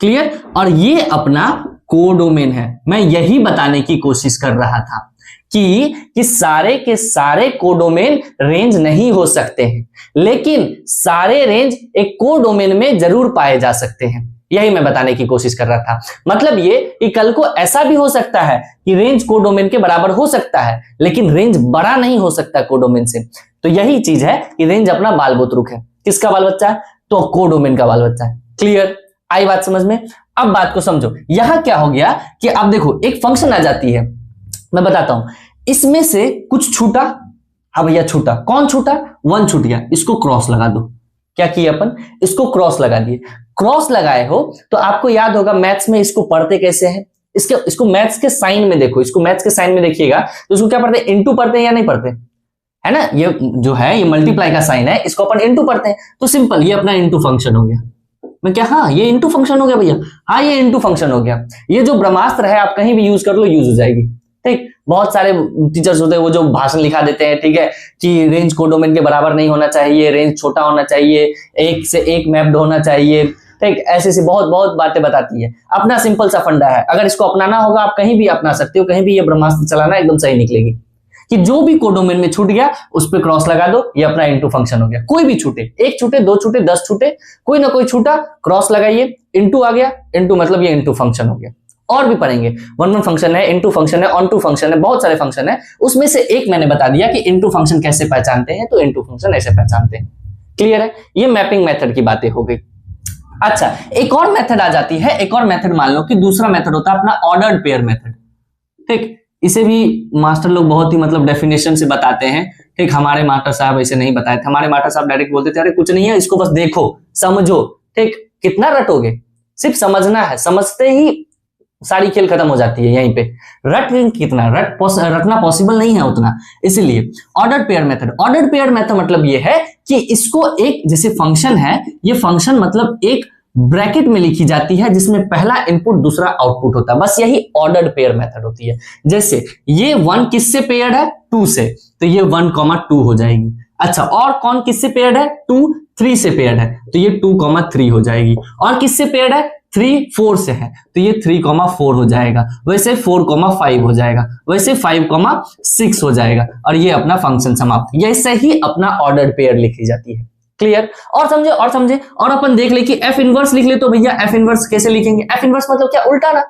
क्लियर? और ये अपना कोडोमेन है। मैं यही बताने की कोशिश कर रहा था कि सारे के सारे कोडोमेन रेंज नहीं हो सकते हैं, लेकिन सारे रेंज एक कोडोमेन में जरूर पाए जा सकते हैं। यही मैं बताने की कोशिश कर रहा था। मतलब ये कि कल को ऐसा भी हो सकता है कि रेंज कोडोमेन के बराबर हो सकता है, लेकिन रेंज बड़ा नहीं हो सकता कोडोमेन से। तो यही चीज है कि रेंज अपना बाल बुतरुक है। किसका बाल बच्चा है? तो कोडोमेन का बाल बच्चा है। क्लियर? आई बात समझ में? अब बात को समझो, यहां क्या हो गया कि अब देखो एक फंक्शन आ जाती है, मैं बताता हूं, इसमें से कुछ छूटा, अब भैया छूटा, कौन छूटा? 1 छूट गया, इसको क्रॉस लगा दो। क्या किया अपन? इसको क्रॉस लगा दिए। क्रॉस लगाए हो तो आपको याद होगा मैथ्स में इसको पढ़ते कैसे हैं, इसको मैथ्स के साइन में देखो, इसको मैथ्स के साइन में देखिएगा तो इसको क्या पढ़ते हैं? इनटू पढ़ते हैं या नहीं पढ़ते? है ना, ये जो है ये मल्टीप्लाई का साइन है, इसको अपन इनटू पढ़ते हैं। तो सिंपल ये अपना इनटू फंक्शन हो गया। मैं क्या, हाँ ये इनटू फंक्शन हो गया भैया, हाँ ये इनटू फंक्शन हो गया। ये जो ब्रह्मास्त्र है आप कहीं भी यूज कर लो, यूज हो जाएगी। ठीक, बहुत सारे टीचर्स होते हैं वो जो भाषण लिखा देते हैं, ठीक है, कि रेंज कोडोमेन के बराबर नहीं होना चाहिए, रेंज छोटा होना चाहिए, एक से एक मैप्ड होना चाहिए, ठीक, ऐसे से बहुत बहुत बातें बताती है। अपना सिंपल सा फंडा है, अगर इसको अपनाना होगा आप कहीं भी अपना सकते हो, कहीं भी ये ब्रह्मास्त्र चलाना एकदम सही निकलेगी कि जो भी कोडोमेन में छूट गया उस पर क्रॉस लगा दो, ये अपना इनटू फंक्शन हो गया। कोई भी छूटे, 1 छूटे, 2 छूटे, 10 छूटे, कोई ना कोई छूटा, क्रॉस लगाइए, इनटू आ गया, इनटू मतलब ये इनटू फंक्शन हो गया। और भी पढ़ेंगे, 1 फंक्शन है, इनटू फंक्शन है, ऑन टू फंक्शन है, बहुत सारे फंक्शन है, उसमें से एक मैंने बता दिया कि इनटू फंक्शन कैसे पहचानते हैं, तो इनटू फंक्शन ऐसे पहचानते हैं। क्लियर है? ये मैपिंग मेथड की बातें हो गई। अच्छा, एक और मेथड आ जाती है, एक और मेथड मान लो कि दूसरा मेथड होता है अपना ऑर्डर्ड पेयर मेथड। ठीक, इसे भी मास्टर लोग बहुत ही मतलब डेफिनेशन से बताते हैं। ठीक, हमारे मास्टर साहब ऐसे नहीं बताए थे, हमारे मास्टर साहब डायरेक्ट बोलते थे अरे कुछ नहीं है, इसको बस देखो समझो। ठीक, कितना रटोगे, सिर्फ समझना है, समझते ही सारी खेल खत्म हो जाती है। यहीं पे रट कितना रटना पॉसिबल नहीं है उतना, इसीलिए ordered pair method. Ordered pair method मतलब ये है कि इसको एक जैसे फंक्शन है, ये फंक्शन मतलब एक ब्रैकेट में लिखी जाती है जिसमें पहला इनपुट दूसरा आउटपुट होता है, बस यही ऑर्डर्ड पेयर मेथड होती है। जैसे ये 1 किससे पेयर्ड है? 2 से, तो ये 1,2 हो जाएगी। अच्छा, और कौन किससे पेयर्ड है? 2 3 से पेयर्ड है, तो ये 2,3 हो जाएगी। और किससे पेयर्ड है? 3 4 से है, तो ये 3,4 हो जाएगा। वैसे 4,5 हो जाएगा, वैसे 5,6 हो जाएगा, और ये अपना फंक्शन समाप्त। ऐसे ही अपना ऑर्डर्ड पेयर लिखी जाती है। क्लियर? और समझे, और समझे, और अपन देख ले कि एफ इनवर्स लिख ले, तो भैया एफ इनवर्स कैसे लिखेंगे? एफ इनवर्स मतलब क्या? उल्टा ना।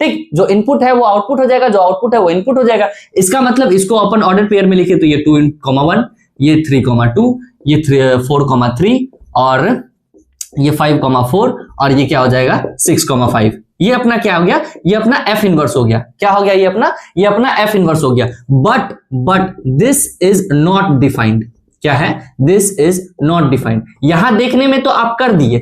ठीक, जो इनपुट है वो आउटपुट हो जाएगा, जो आउटपुट है वो इनपुट हो जाएगा। इसका मतलब इसको अपन ऑर्डर पेयर में लिखे तो ये 2,1, ये 3,2, ये 4,3, और ये 5,4, और ये क्या हो जाएगा? 6,5। ये अपना क्या हो गया? ये अपना एफ इनवर्स हो गया। क्या हो गया? ये अपना एफ इनवर्स हो गया। But this is not defined. क्या है? This is not defined. यहां देखने में तो आप कर दिए,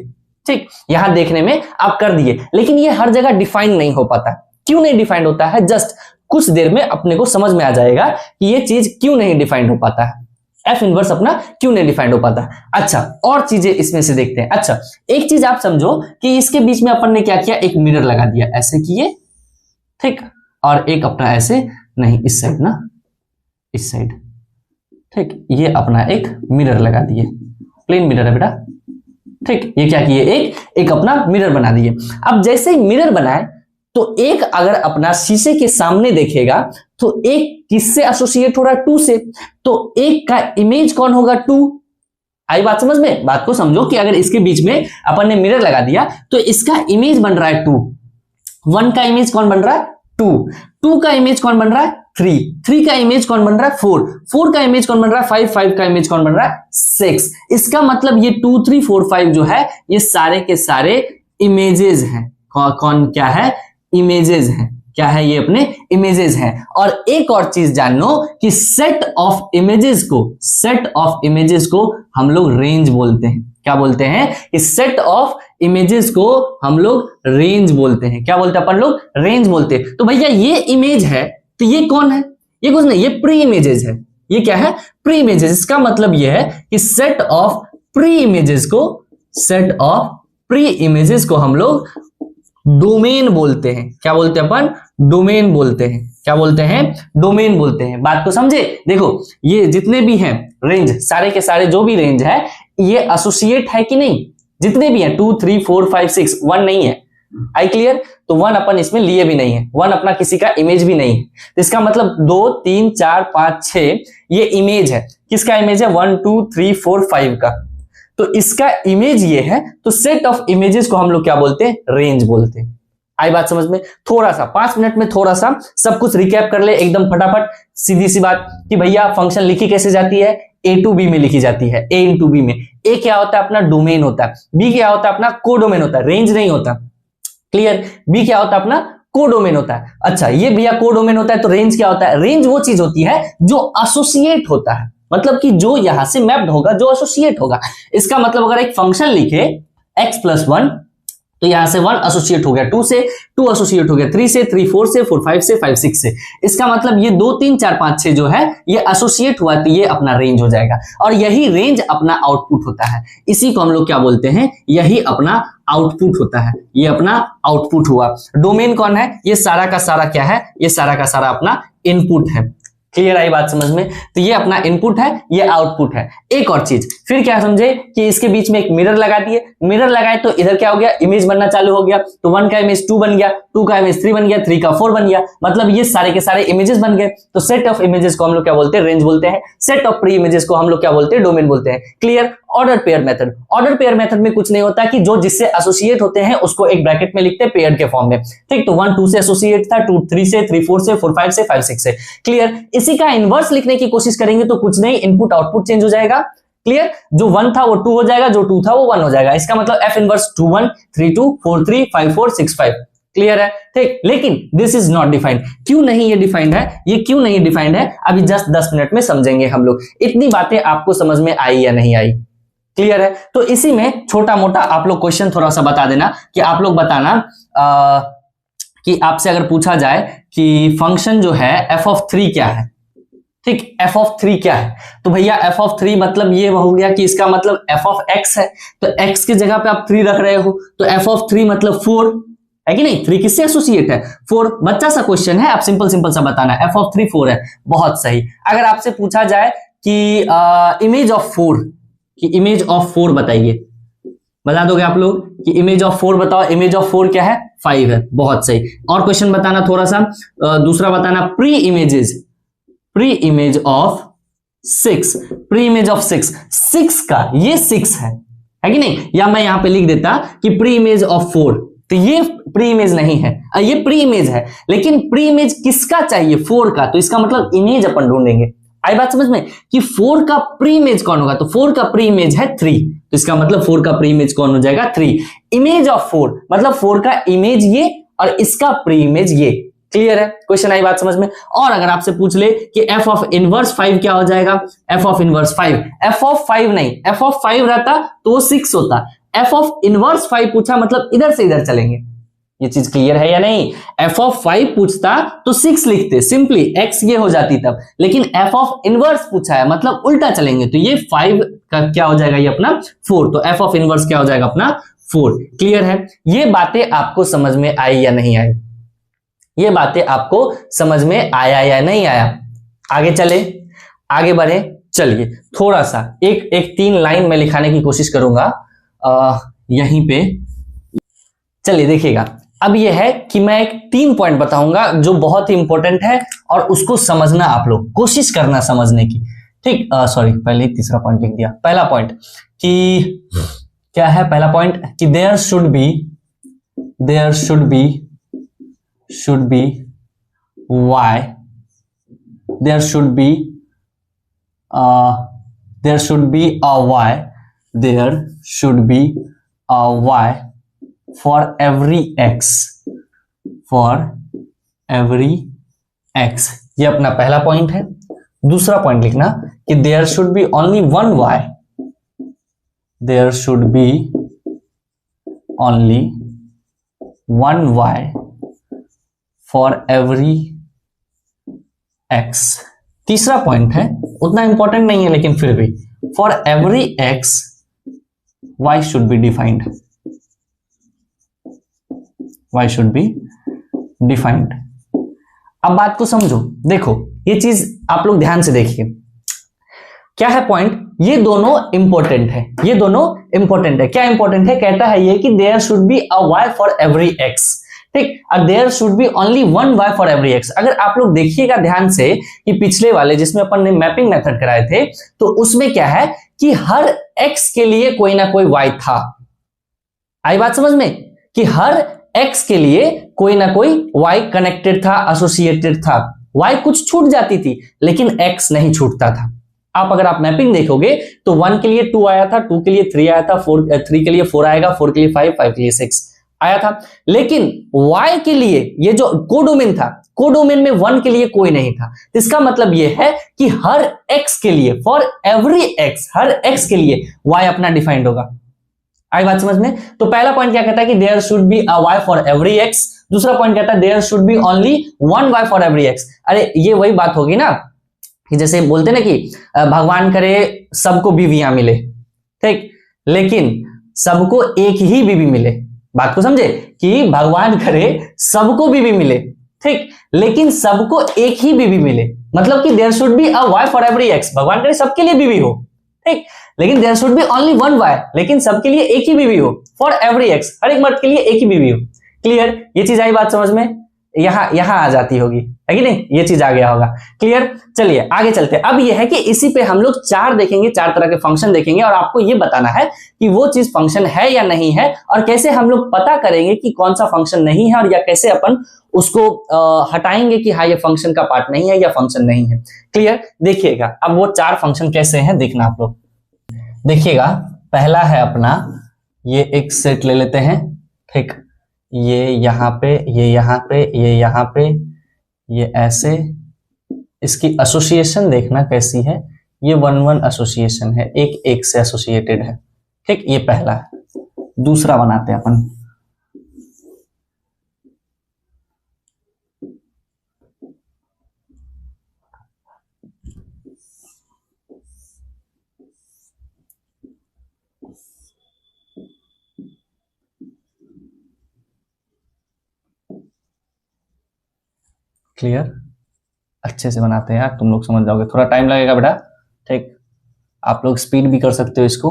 ठीक, यहां देखने में आप कर दिए, लेकिन ये हर जगह डिफाइन नहीं हो पाता। क्यों नहीं डिफाइंड होता है? जस्ट कुछ देर में अपने को समझ में आ जाएगा कि ये चीज क्यों नहीं डिफाइंड हो पाता है, एफ इनवर्स अपना क्यों नहीं डिफाइंड हो पाता है। अच्छा, और चीजें इसमें से देखते हैं। अच्छा, एक चीज आप समझो कि इसके बीच में अपन ने क्या किया? एक मिरर लगा दिया, ऐसे किए, ठीक, और एक अपना ऐसे नहीं, इस साइड ना, इस साइड, ठीक, ये अपना एक मिरर लगा दिए, प्लेन मिरर है बेटा। ठीक, ये क्या किए? एक अपना मिरर बना दिए। अब जैसे ही मिरर बनाए तो एक अगर अपना शीशे के सामने देखेगा तो एक किससे एसोसिएट हो रहा है? 2 से, तो एक का इमेज कौन होगा? 2। आई बात समझ में? बात को समझो कि अगर इसके बीच में अपन ने मिरर लगा दिया तो इसका इमेज बन रहा है 2। 1 का इमेज कौन बन रहा है? 2। 2 का इमेज कौन बन रहा है? 3। 3 का इमेज कौन बन रहा है? 4। 4 का इमेज कौन बन रहा है? 5। 5 का इमेज कौन बन रहा है? 6। इसका मतलब ये 2 3 4 5 जो है ये सारे के सारे इमेजेस हैं। कौन क्या है? इमेजेस हैं। क्या है? ये अपने इमेजेस हैं। और एक और चीज जान लो कि सेट ऑफ इमेजेस को हम लोग रेंज बोलते हैं। क्या बोलते हैं? कि सेट ऑफ इमेजेस को हम लोग रेंज बोलते हैं। क्या बोलते हैं अपन लोग? रेंज बोलते हैं। तो भैया ये इमेज है, तो ये कौन है? ये कुछ नहीं, ये प्री इमेजेस है। ये क्या है? Pre images. इसका मतलब ये है कि सेट ऑफ प्री इमेजेस को हम लोग डोमेन बोलते हैं। क्या बोलते हैं अपन? डोमेन बोलते हैं। क्या बोलते हैं? डोमेन बोलते हैं। बात को समझे? देखो ये जितने भी हैं रेंज, सारे के सारे जो भी रेंज है ये एसोसिएट है कि नहीं? जितने भी हैं 2 3 4 5 6, 1 नहीं है। I clear? तो 1 अपन इसमें लिए भी नहीं है, 1 अपना किसी का इमेज भी नहीं है। तो इसका मतलब 2 3 4 5 6 ये इमेज है। किसका इमेज है? 1 2 3 4 5 का। तो इसका इमेज ये है, तो सेट ऑफ इमेजेस को हम लोग क्या बोलते हैं? रेंज बोलते हैं। आई बात समझ में? थोड़ा सा 5 मिनट में थोड़ा सा सब कुछ रिकैप कर ले एकदम फटाफट। सीधी सी बात कि भैया फंक्शन लिखी कैसे जाती है? ए टू बी में लिखी जाती है, ए इंटू बी में। ए क्या होता है अपना डोमेन होता है, बी क्या होता है अपना कोडोमेन होता है, रेंज नहीं होता। क्लियर, बी क्या होता है अपना कोडोमेन होता है। अच्छा ये भैया कोडोमेन होता है तो रेंज क्या होता है, रेंज वो चीज होती है जो एसोसिएट होता है, मतलब कि जो यहां से मैप्ड होगा, जो एसोसिएट होगा। इसका मतलब अगर एक फंक्शन लिखे x+1 तो यहां से 1 एसोसिएट हो गया 2 से, 2 एसोसिएट हो गया 3 से, 3 4 से, 4 5 से, 5 6 से। इसका मतलब ये 2 3 4 5 6 जो है ये एसोसिएट हुआ तो ये अपना रेंज हो जाएगा, और यही रेंज अपना आउटपुट होता है। इसी को हम लोग क्या बोलते हैं, यही अपना आउटपुट होता है, ये अपना आउटपुट हुआ। डोमेन कौन है, ये सारा का सारा क्या है, ये सारा का सारा अपना इनपुट है। क्लियर आई बात समझ में, तो ये अपना इनपुट है, ये आउटपुट है। एक और चीज फिर क्या समझे कि इसके बीच में एक मिरर लगा दिए, मिरर लगाए तो इधर क्या हो गया, इमेज बनना चालू हो गया। तो 1 का इमेज 2 बन गया, 2 का इमेज 3 बन गया, 3 का 4 बन गया, मतलब ये सारे के सारे इमेजेस बन गए। तो सेट ऑफ इमेजेस को हम लोग क्या बोलते हैं, रेंज बोलते हैं। सेट ऑफ प्री इमेजेस को हम लोग क्या बोलते हैं, डोमेन बोलते हैं। Clear. Order pair method, order pair method में कुछ नहीं होता कि जो जिससे एसोसिएट होते हैं उसको एक ब्रैकेट में लिखते हैं पेयर के फॉर्म में। ठीक, तो 1 2 से एसोसिएट था, 2 3 से, 3 4 से, 4 5 से, 5 6 से। क्लियर। इसी का इनवर्स लिखने की कोशिश करेंगे तो कुछ नहीं, इनपुट आउटपुट चेंज हो जाएगा। क्लियर, जो 1 था वो 2 हो जाएगा, जो 2 था वो 1 हो जाएगा। इसका मतलब f इनवर्स 2 1 3 2 4 3 5 4 6 5। क्लियर है, ठीक। लेकिन दिस इज नॉट डिफाइंड। क्यों नहीं ये डिफाइंड है, ये क्यों नहीं डिफाइंड है, अभी जस्ट 10 मिनट में समझेंगे हम लोग। इतनी बातें आपको समझ में आई या नहीं आई? क्लियर है। तो इसी में छोटा मोटा आप लोग क्वेश्चन थोड़ा सा बता देना कि आप लोग बताना कि आपसे अगर पूछा जाए कि फंक्शन जो है f(3) क्या है। ठीक, f(3) क्या है, तो भैया f(3) मतलब ये हो गया कि इसका मतलब f(x) है, तो x की जगह पे आप 3 रख रहे हो, तो f(3) मतलब 4 है कि नहीं। 3 किससे एसोसिएट है, 4। बच्चा सा क्वेश्चन है, आप सिंपल सिंपल सा बताना है। f(3) 4 है, बहुत सही। अगर आपसे पूछा जाए कि इमेज ऑफ 4, कि इमेज ऑफ 4 बताइए, बता दोगे आप लोग कि इमेज ऑफ 4 बताओ। इमेज ऑफ 4 क्या है, 5 है, बहुत सही। और क्वेश्चन बताना थोड़ा सा, दूसरा बताना, pre image of 6, pre image of 6 का ये 6 है कि नहीं। या मैं यहां पे लिख देता कि प्री इमेज ऑफ 4, तो ये प्री इमेज नहीं है, ये प्री इमेज है, लेकिन प्री इमेज किसका चाहिए, 4 का। तो इसका मतलब इमेज अपन ढूंढेंगे। आई बात समझ में कि 4 का प्री इमेज कौन होगा, तो 4 का प्री इमेज है 3, तो इसका मतलब 4 का प्री इमेज कौन हो जाएगा, 3। इमेज ऑफ 4 मतलब 4 का इमेज ये और इसका प्री इमेज ये। क्लियर है, क्वेश्चन आई बात समझ में। और अगर आपसे पूछ ले कि f ऑफ इनवर्स 5 क्या हो जाएगा, f of inverse 5, f of 5 नहीं, f ऑफ 5 रहता तो 6 होता। f ऑफ इनवर्स 5 पूछा मतलब इधर से इधर चलेंगे। ये चीज क्लियर है या नहीं। f ऑफ 5 पूछता तो 6 लिखते, सिंपली x ये हो जाती तब, लेकिन f ऑफ इनवर्स पूछा है मतलब उल्टा चलेंगे, तो ये 5 का क्या हो जाएगा, ये अपना 4, तो f ऑफ इनवर्स क्या हो जाएगा अपना 4। क्लियर है। ये बातें आपको समझ में आई या नहीं आई, ये बातें आपको समझ में आया या नहीं आया। आगे चले, आगे बढ़े। चलिए थोड़ा सा एक 3 लाइन में लिखाने की कोशिश करूंगा यहीं पे। चलिए देखिएगा, अब यह है कि मैं एक 3 पॉइंट बताऊंगा जो बहुत ही इंपॉर्टेंट है और उसको समझना आप लोग कोशिश करना समझने की। ठीक, सॉरी पहले ही तीसरा पॉइंट लिख दिया। पहला पॉइंट कि क्या है, पहला पॉइंट कि there should be Y, there should be a y for every x, ये अपना पहला पॉइंट है। दूसरा पॉइंट लिखना कि there should be only one y, there should be only one y for every x। तीसरा पॉइंट है, उतना इंपॉर्टेंट नहीं है लेकिन फिर भी, for every x y should be defined, y should be defined. अब बात को समझो, देखो ये चीज आप लोग ध्यान से देखिए, क्या है पॉइंट, ये दोनों इंपॉर्टेंट है, ये दोनों इंपॉर्टेंट है। क्या इंपॉर्टेंट है, कहता है ये कि there should be a y for every x। ठीक, और there should be only one y for every x। अगर आप लोग देखिएगा ध्यान से कि पिछले वाले जिसमें अपन ने मैपिंग मेथड कराए थे, तो उसमें क्या है कि हर x के लिए कोई ना कोई y था। आई बात समझ में कि हर x के लिए कोई ना कोई y कनेक्टेड था, एसोसिएटेड था। y कुछ छूट जाती थी लेकिन x नहीं छूटता था। आप अगर आप मैपिंग देखोगे तो 1 के लिए 2 आया था, 2 के लिए 3 आया था, 3 के लिए 4 आएगा, 4 के लिए 5, 5 के लिए 6 आया था। लेकिन y के लिए ये जो कोडोमेन था, कोडोमेन में 1 के लिए कोई नहीं था। इसका मतलब ये है कि हर x के लिए, for every x, her x के लिए y अपना डिफाइंड होगा। आई बात समझ में? तो पहला पॉइंट क्या कहता है कि there should be a y for every x। दूसरा पॉइंट कहता है there should be only 1 y for every x। अरे ये वही बात होगी ना कि जैसे बोलते ना कि भगवान करे सबको बीवियां मिले, ठीक, लेकिन सबको एक ही बीवी मिले। बात को समझे कि भगवान करे सबको बीवी मिले, ठीक, लेकिन सबको एक ही बीवी मिले, मतलब कि there should be a y for every x। भगवान करे सबके लिए बीवी हो, ठीक, लेकिन there should be only 1 y, लेकिन सबके लिए एक ही बीवी हो, फॉर एवरी x, हर एक मर्द के लिए एक ही बीवी हो। क्लियर? ये चीज आई बात समझ में? यहां आ जाती होगी, है कि नहीं? ये चीज आ गया होगा। क्लियर? चलिए आगे चलते हैं। अब ये है कि इसी पे हम लोग 4 देखेंगे, 4 तरह के फंक्शन देखेंगे और आपको ये बताना है कि वो चीज फंक्शन है या नहीं है, और कैसे हम लोग पता करेंगे कि कौन सा फंक्शन नहीं है, और या कैसे अपन उसको हटाएंगे कि हाँ ये फंक्शन का पार्ट नहीं है या फंक्शन नहीं है। क्लियर? देखिएगा अब वो 4 फंक्शन कैसे हैं देखना आप लोग। देखिएगा पहला है अपना, ये एक सेट ले लेते हैं, ठीक, ये यहाँ पे, ये यहाँ पे, ये यहाँ पे, ये ऐसे, इसकी एसोसिएशन देखना कैसी है। ये 1-1 एसोसिएशन है, एक एक से एसोसिएटेड है, ठीक, ये पहला है। दूसरा बनाते हैं अपन, क्लियर? अच्छे से बनाते हैं यार, तुम लोग समझ जाओगे, थोड़ा टाइम लगेगा बेटा, ठीक, आप लोग स्पीड भी कर सकते हो इसको,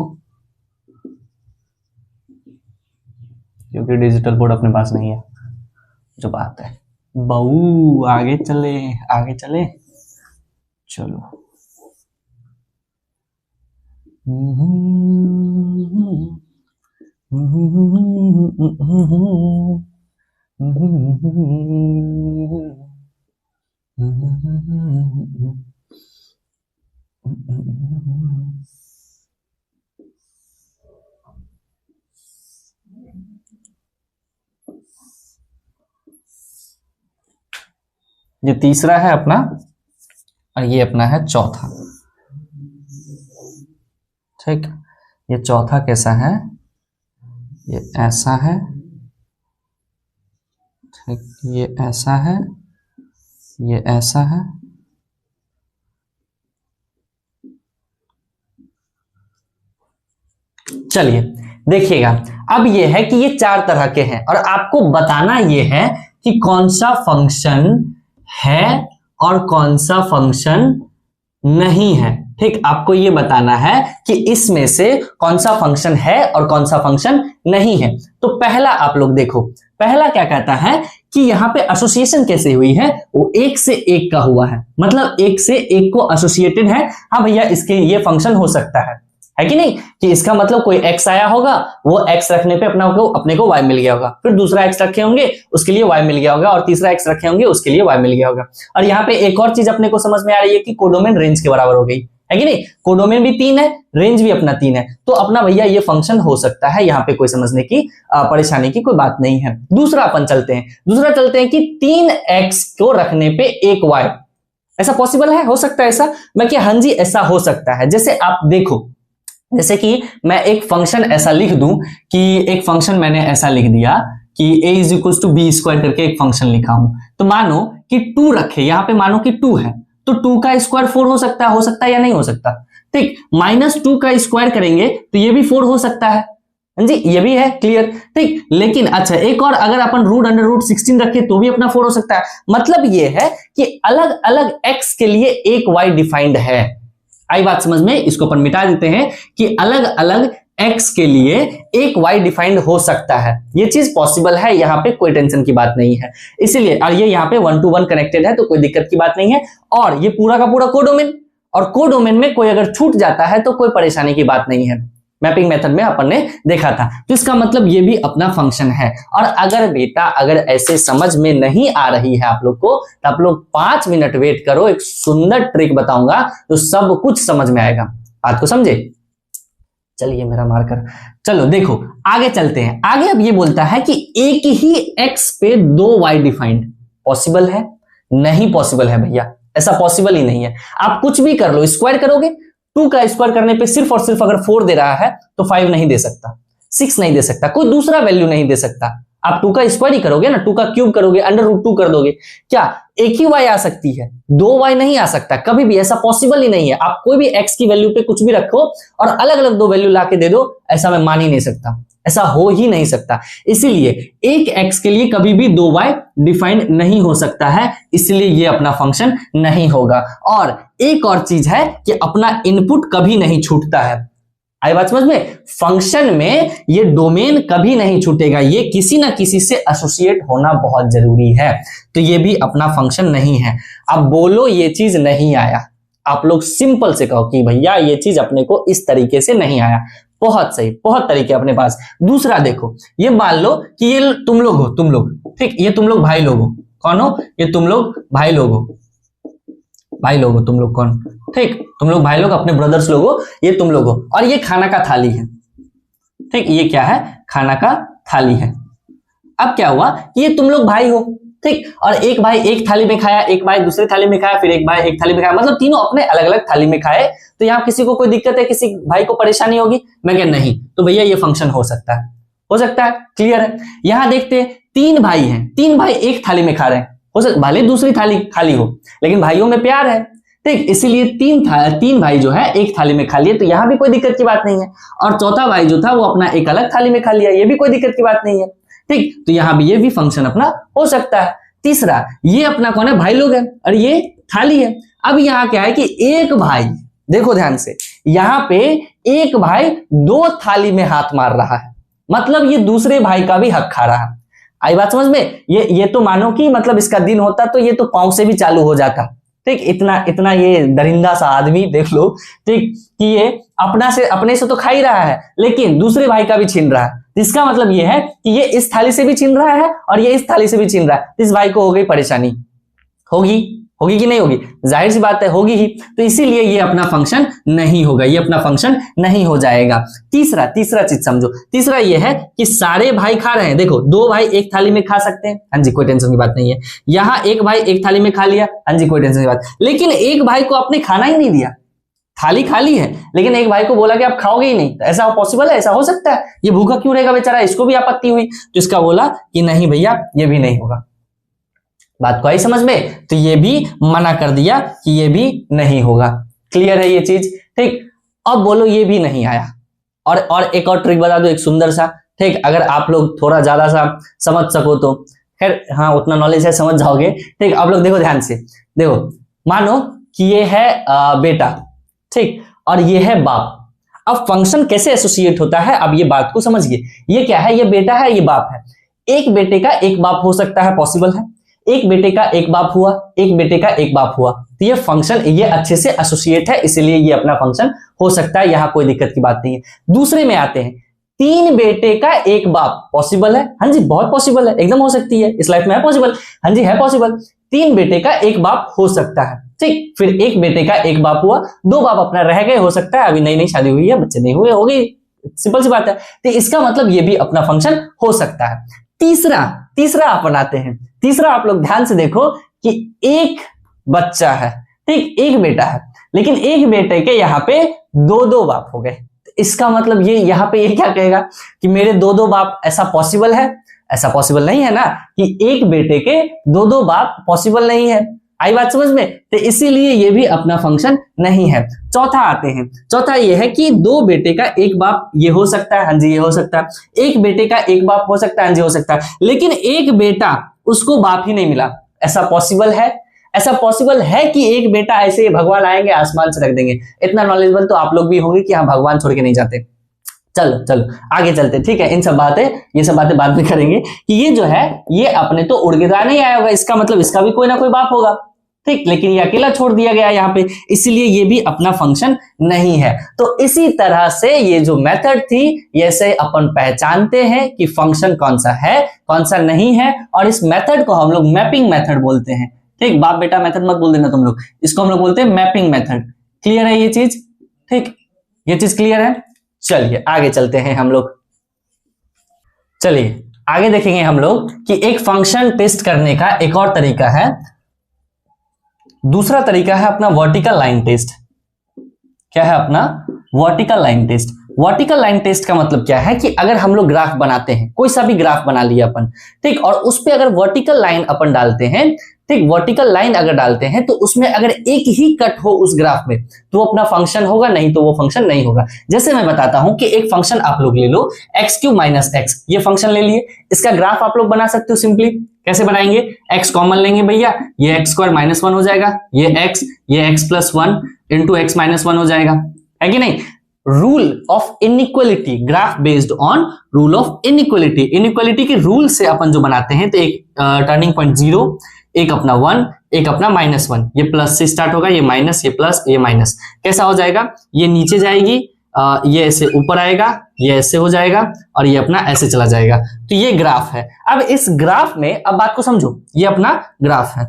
क्योंकि डिजिटल बोर्ड अपने पास नहीं है, जो बात है। बहू आगे चले, आगे चले, चलो। ये तीसरा है अपना, और ये अपना है चौथा, ठीक। ये चौथा कैसा है? ये ऐसा है, ठीक, ये ऐसा है, ये ऐसा है, चलिए देखिएगा। अब ये है कि ये 4 तरह के हैं और आपको बताना ये है कि कौन सा फंक्शन है और कौन सा फंक्शन नहीं है, ठीक। आपको ये बताना है कि इसमें से कौन सा फंक्शन है और कौन सा फंक्शन नहीं है। तो पहला आप लोग देखो, पहला क्या कहता है कि यहाँ पे एसोसिएशन कैसे हुई है, वो 1 से 1 का हुआ है, मतलब 1 से 1 को एसोसिएटेड है। हाँ भैया इसके ये फंक्शन हो सकता है कि नहीं, कि इसका मतलब कोई x आया होगा, वो x रखने पे अपने को y मिल गया होगा, फिर दूसरा x रखे होंगे उसके लिए y मिल गया होगा, और तीसरा x रखे होंगे उसके लिए y मिल गया होगा। और यहाँ पे एक और चीज अपने को समझ में आ रही है कि कोडोमेन रेंज के बराबर हो गई, है कि नहीं? कोडोमेन भी 3 है, रेंज भी अपना 3 है, तो अपना भैया ये फंक्शन हो सकता है, यहाँ पे कोई समझने की परेशानी की कोई बात नहीं है। दूसरा अपन चलते हैं, दूसरा चलते हैं कि 3x को रखने पे 1 y, ऐसा पॉसिबल है? हो सकता है ऐसा? मैं क्या, हाँ जी ऐसा हो सकता है। जैसे आप देखो, जैसे कि मैं एक फंक्शन ऐसा लिख दूं कि एक फंक्शन मैंने ऐसा लिख दिया कि a is equal to B square करके एक फंक्शन लिखा हूं, तो मानो कि 2 रखे, यहां पे मानो कि 2 है, तो 2 का स्क्वायर 4 हो सकता है या नहीं हो सकता? ठीक, -2 का स्क्वायर करेंगे तो ये भी 4 हो सकता है, जी ये भी है, क्लियर, ठीक। लेकिन अच्छा एक और, अगर अपन √16 रखे तो भी अपना 4 हो सकता है। मतलब ये है कि अलग अलग x के लिए एक y डिफाइंड है। आई बात समझ में? इसको अपन मिटा देते हैं कि अलग अलग x के लिए एक y डिफाइंड हो सकता है, ये चीज पॉसिबल है, यहाँ पे कोई टेंशन की बात नहीं है। इसीलिए, और ये यहाँ पे 1 to 1 कनेक्टेड है तो कोई दिक्कत की बात नहीं है। और ये पूरा का पूरा कोडोमेन, और कोडोमेन में कोई अगर छूट जाता है तो कोई परेशानी की बात नहीं है। मैपिंग मेथड में अपन ने देखा था। तो इसका मतलब ये भी अपना फंक्शन है। और अगर बेटा अगर ऐसे समझ में नहीं आ रही है आप लोग को, तो आप लोग 5 मिनट वेट करो, एक सुंदर ट्रिक बताऊंगा तो सब कुछ समझ में आएगा। बात को समझे? चलिए मेरा मार्कर, चलो देखो आगे चलते हैं। आगे अब ये बोलता है कि एक ही x पे 2 y डिफाइंड पॉसिबल है? नहीं पॉसिबल है भैया, ऐसा पॉसिबल ही नहीं है। आप कुछ भी कर लो, स्क्वायर करोगे, 2 का स्क्वायर करने पे सिर्फ और सिर्फ अगर 4 दे रहा है तो 5 नहीं दे सकता, 6 नहीं दे सकता, कोई दूसरा वैल्यू नहीं दे सकता। आप 2 का स्क्वायर ही करोगे ना, 2 का क्यूब करोगे, √2 कर दोगे, क्या एक ही y आ सकती है? 2 y नहीं आ सकता कभी भी, ऐसा पॉसिबल ही नहीं है। आप कोई भी x की वैल्यू पे कुछ भी रखो और अलग अलग 2 वैल्यू लाके दे दो, ऐसा मैं मान ही नहीं सकता, ऐसा हो ही नहीं सकता। इसीलिए एक x के लिए कभी भी 2 y डिफाइंड नहीं हो सकता है, इसलिए ये अपना फंक्शन नहीं होगा। और एक और चीज है कि अपना इनपुट कभी नहीं छूटता है। आई बात समझ में? फंक्शन में ये डोमेन कभी नहीं छूटेगा, ये किसी ना किसी से एसोसिएट होना बहुत जरूरी है। तो ये भी अपना फंक्शन नहीं है। अब बोलो ये चीज नहीं आया, आप लोग सिंपल से कहो कि भैया ये चीज अपने को इस तरीके से नहीं आया। बहुत सही, बहुत तरीके अपने पास। दूसरा देखो, ये मान लो कि ये तुम लोग हो, तुम लोग, ठीक, ये तुम लोग भाई लोग हो। कौन हो? ये तुम लोग भाई लोग हो, भाई लोग हो तुम लोग। कौन? ठीक, तुम लोग भाई लोग, अपने ब्रदर्स लोग हो, ये तुम लोग हो। और ये खाना का थाली है, ठीक, ये क्या है? खाना का थाली है। अब क्या हुआ कि ये तुम लोग भाई हो, ठीक, और एक भाई एक थाली में खाया, एक भाई दूसरी थाली में खाया, फिर एक भाई एक थाली में खाया, मतलब तीनों अपने अलग अलग थाली में खाए। तो यहाँ किसी को कोई दिक्कत है? किसी भाई को परेशानी होगी? मैं क्या नहीं, तो भैया ये फंक्शन हो सकता है, हो सकता है। क्लियर है? यहां देखते हैं 3 भाई हैं, 3 भाई एक थाली में खा रहे हैं, हो सकता भले दूसरी थाली खाली हो, लेकिन भाइयों में प्यार है, ठीक, इसीलिए 3 भाई जो है एक थाली में खा लिए, तो यहां भी कोई दिक्कत की बात नहीं है। और चौथा भाई जो था वो अपना एक अलग थाली में खा लिया, ये भी कोई दिक्कत की बात नहीं है, ठीक, तो यहां भी ये भी फंक्शन अपना हो सकता है। तीसरा, ये अपना कौन है? भाई लोग है और ये थाली है। अब यहां क्या है कि एक भाई, देखो ध्यान से, यहां पे एक भाई 2 थाली में हाथ मार रहा है, मतलब ये दूसरे भाई का भी हक खा रहा है। आई बात समझ में? ये तो मानो कि मतलब इसका दिन होता तो ये तो पांव से भी चालू हो जाता, ठीक, इतना ये दरिंदा सा आदमी देख लो, ठीक, कि ये अपने से तो खा ही रहा है, लेकिन दूसरे भाई का भी छीन रहा है। इसका मतलब ये है कि ये इस थाली से भी छीन रहा है और ये इस थाली से भी छीन रहा है। इस भाई को हो गई परेशानी, होगी कि नहीं होगी? जाहिर सी बात है होगी ही। तो इसीलिए ये अपना फंक्शन नहीं होगा, ये अपना फंक्शन नहीं हो जाएगा। तीसरा चीज समझो, तीसरा ये है कि सारे भाई खा रहे हैं, देखो 2 भाई एक थाली में खा सकते हैं, हाँ जी, कोई टेंशन की बात नहीं है। यहाँ एक भाई एक थाली में खा लिया, हाँ जी, कोई टेंशन की बात, लेकिन एक भाई को आपने खाना ही नहीं दिया, थाली खाली है, लेकिन एक भाई को बोला कि आप खाओगे ही नहीं। तो ऐसा पॉसिबल है? ऐसा हो सकता है? ये भूखा क्यों रहेगा बेचारा, इसको भी आपत्ति हुई, तो इसका बोला कि नहीं भैया ये भी नहीं होगा। बात को आई समझ में? तो ये भी मना कर दिया कि ये भी नहीं होगा। क्लियर है ये चीज? ठीक, अब बोलो ये भी नहीं आया। और एक और ट्रिक बता दो, एक सुंदर सा, ठीक, अगर आप लोग थोड़ा ज्यादा सा समझ सको तो, खैर हाँ उतना नॉलेज है, समझ जाओगे, ठीक। आप लोग देखो ध्यान से, देखो मानो कि ये है बेटा, ठीक, और ये है बाप। अब फंक्शन कैसे एसोसिएट होता है, अब ये बात को समझिए। ये क्या है? ये बेटा है, ये बाप है। एक बेटे का एक बाप हो सकता है, पॉसिबल है। एक बेटे का एक बाप हुआ, एक बेटे का एक बाप हुआ, तो ये फंक्शन ये अच्छे से एसोसिएट है, इसलिए ये अपना फंक्शन हो सकता है, यहां कोई दिक्कत की बात नहीं है। दूसरे में आते हैं, 3 बेटे का एक बाप, पॉसिबल है? हाँ जी, बहुत पॉसिबल है, एकदम हो सकती है, इस लाइफ में है पॉसिबल, हाँ जी है पॉसिबल। 3 बेटे का एक बाप हो सकता है, ठीक। फिर एक बेटे का एक बाप हुआ, 2 बाप अपना रह गए, हो सकता है अभी नई नई शादी हुई है, बच्चे नहीं हुए, हो गई, सिंपल सी बात है। तो इसका मतलब ये भी अपना फंक्शन हो सकता है। तीसरा आप बनाते हैं। तीसरा आप लोग ध्यान से देखो कि एक बच्चा है, ठीक, एक बेटा है, लेकिन एक बेटे के यहाँ पे 2 बाप हो गए। इसका मतलब ये यहाँ पे ये क्या कहेगा कि मेरे 2 बाप, ऐसा पॉसिबल है? ऐसा पॉसिबल नहीं है ना, कि एक बेटे के 2 बाप पॉसिबल नहीं है। आई बात समझ में? तो इसीलिए ये भी अपना फंक्शन नहीं है। चौथा आते हैं, चौथा ये है कि 2 बेटे का एक बाप, ये हो सकता है, हाँ जी ये हो सकता है। एक बेटे का एक बाप हो सकता है, हाँ जी हो सकता है, लेकिन एक बेटा उसको बाप ही नहीं मिला, ऐसा पॉसिबल है? ऐसा पॉसिबल है कि एक बेटा ऐसे भगवान आएंगे आसमान से रख देंगे? इतना नॉलेजेबल तो आप लोग भी होंगे कि हाँ भगवान छोड़ के नहीं जाते। चलो आगे चलते, ठीक है। ये सब बातें बाद में करेंगे कि ये जो है ये अपने तो उड़ के तो नहीं आया होगा, इसका मतलब इसका भी कोई ना कोई बाप होगा, ठीक, लेकिन ये अकेला छोड़ दिया गया यहाँ पे, इसीलिए ये भी अपना फंक्शन नहीं है। तो इसी तरह से ये जो मेथड थी, ये से अपन पहचानते हैं कि फंक्शन कौन सा है कौन सा नहीं है, और इस मेथड को हम लोग मैपिंग मेथड बोलते हैं। ठीक, बाप बेटा मेथड मत बोल देना तुम लोग, इसको हम लोग बोलते हैं मैपिंग मेथड। क्लियर है ये चीज? ठीक, ये चीज क्लियर है। चलिए आगे चलते हैं हम लोग। चलिए आगे देखेंगे हम लोग कि एक फंक्शन टेस्ट करने का एक और तरीका है, दूसरा तरीका है अपना वर्टिकल लाइन टेस्ट। क्या है अपना vertical line test? Vertical line test का मतलब क्या है कि अगर हम लोग ग्राफ बनाते हैं, कोई सा भी ग्राफ बना लिया अपन, ठीक, और उस पे अगर वर्टिकल लाइन अपन डालते हैं, ठीक, वर्टिकल लाइन अगर डालते हैं तो उसमें अगर एक ही कट हो उस ग्राफ में तो वो अपना फंक्शन होगा, नहीं तो वो फंक्शन नहीं होगा। जैसे मैं बताता हूं कि एक फंक्शन आप लोग ले लो x³ - x, ये फंक्शन ले लिए, इसका ग्राफ आप लोग बना सकते हो सिंपली। कैसे बनाएंगे? x कॉमन लेंगे भैया, ये x² - 1 हो जाएगा, ये x + 1 × x - 1 हो जाएगा, है कि नहीं? Rule of inequality, graph based on rule of inequality, inequality के रूल से अपन जो बनाते हैं, तो एक टर्निंग पॉइंट 0, एक अपना 1, एक अपना -1, ये प्लस से स्टार्ट होगा, ये माइनस, ये प्लस, ये माइनस, कैसा हो जाएगा? ये नीचे जाएगी, ये ऐसे ऊपर आएगा, ये ऐसे हो जाएगा, और ये अपना ऐसे चला जाएगा। तो ये ग्राफ है। अब इस ग्राफ में, अब बात को समझो, ये अपना ग्राफ है,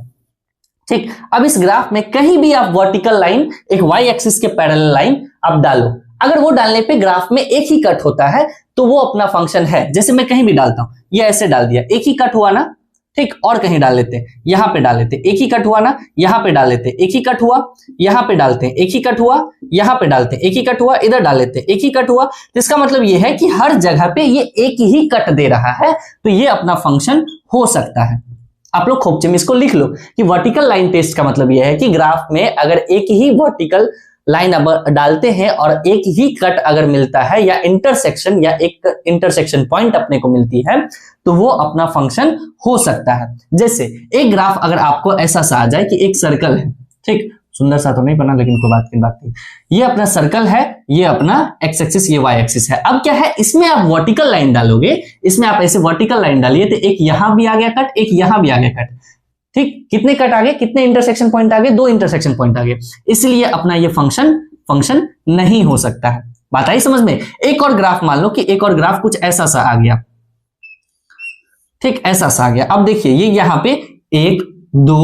ठीक। अब इस ग्राफ में कहीं भी आप वर्टिकल लाइन, एक y एक्सिस के पैरेलल लाइन आप डालो, अगर वो डालने पे ग्राफ में एक ही कट होता है तो वो अपना फंक्शन है। जैसे मैं कहीं भी डालता हूं, ये ऐसे डाल दिया, एक ही कट हुआ ना, ठीक, और कहीं डाल लेते हैं, यहां पे डाल लेते, एक ही कट हुआ ना, यहां पे डाल लेते, एक ही कट हुआ, यहां पे डालते हैं, एक ही कट हुआ, यहां पे डालते हैं, एक ही कट हुआ, इधर डाल लेते, एक ही कट हुआ। तो इसका मतलब ये है कि हर जगह पे ये एक ही कट दे रहा है, तो ये अपना फंक्शन हो सकता है। आप लोग खोपचे में इसको लिख लो कि वर्टिकल लाइन टेस्ट का मतलब यह है कि ग्राफ में अगर एक ही वर्टिकल लाइन अब डालते हैं और एक ही कट अगर मिलता है, या इंटरसेक्शन, या एक इंटरसेक्शन पॉइंट अपने को मिलती है, तो वो अपना फंक्शन हो सकता है। जैसे एक ग्राफ अगर आपको ऐसा सा आ जाए कि एक सर्कल है, ठीक, सुंदर सा तो नहीं बना लेकिन कोई बात नहीं, ये अपना सर्कल है, ये अपना x एक्सिस, ये y एक्सिस है। अब क्या है, इसमें आप वर्टिकल लाइन डालोगे, इसमें आप ऐसे वर्टिकल लाइन डालिए तो एक यहां भी आ गया कट, एक यहां भी आ गया कट, ठीक, कितने कट आ गए, कितने इंटरसेक्शन पॉइंट आ गए? 2 इंटरसेक्शन पॉइंट आ गए, इसलिए अपना ये फंक्शन नहीं हो सकता है। बात आई समझ में? एक और ग्राफ मान लो कि एक और ग्राफ कुछ ऐसा सा आ गया, ठीक, ऐसा सा आ गया। अब देखिए ये यहां पे 1 2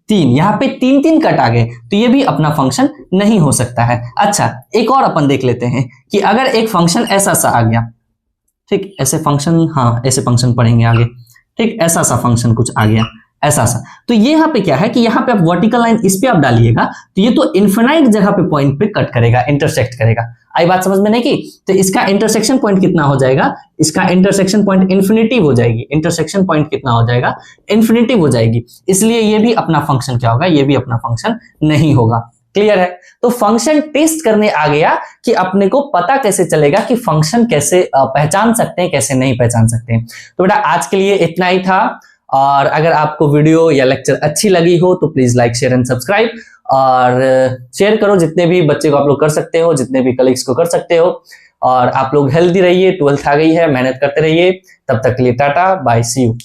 3, यहां पे 3 कट आ गए, तो ये भी अपना फंक्शन नहीं हो सकता है। अच्छा, एक और अपन देख लेते हैं कि अगर एक फंक्शन ऐसा सा आ गया, ठीक, ऐसे फंक्शन, हाँ ऐसे फंक्शन पढ़ेंगे आगे, ठीक, ऐसा सा फंक्शन कुछ आ गया, ऐसा सा, तो ये यहाँ पे क्या है कि यहाँ पे आप वर्टिकल लाइन इस पे आप डालिएगा तो ये तो इनफिनाइट जगह पे पॉइंट पे कट करेगा, इंटरसेक्ट करेगा। आई बात समझ में नहीं की? तो इसका इंटरसेक्शन पॉइंट कितना हो जाएगा? इसका इंटरसेक्शन पॉइंट इन्फिनिटी हो जाएगी। इंटरसेक्शन पॉइंट कितना हो जाएगा? इन्फिनिटी हो जाएगी। इसलिए ये भी अपना फंक्शन क्या होगा? ये भी अपना फंक्शन नहीं होगा। क्लियर है? तो फंक्शन टेस्ट करने आ गया कि अपने को पता कैसे चलेगा कि फंक्शन कैसे पहचान सकते हैं, कैसे नहीं पहचान सकते हैं। तो बेटा आज के लिए इतना ही था, और अगर आपको वीडियो या लेक्चर अच्छी लगी हो तो please like, share and subscribe, और शेयर करो जितने भी बच्चे को आप लोग कर सकते हो, जितने भी कलीग्स को कर सकते हो। और आप लोग हेल्दी रहिए, 12th आ गई है, मेहनत करते रहिए। तब तक के लिए टाटा बाय, सी यू।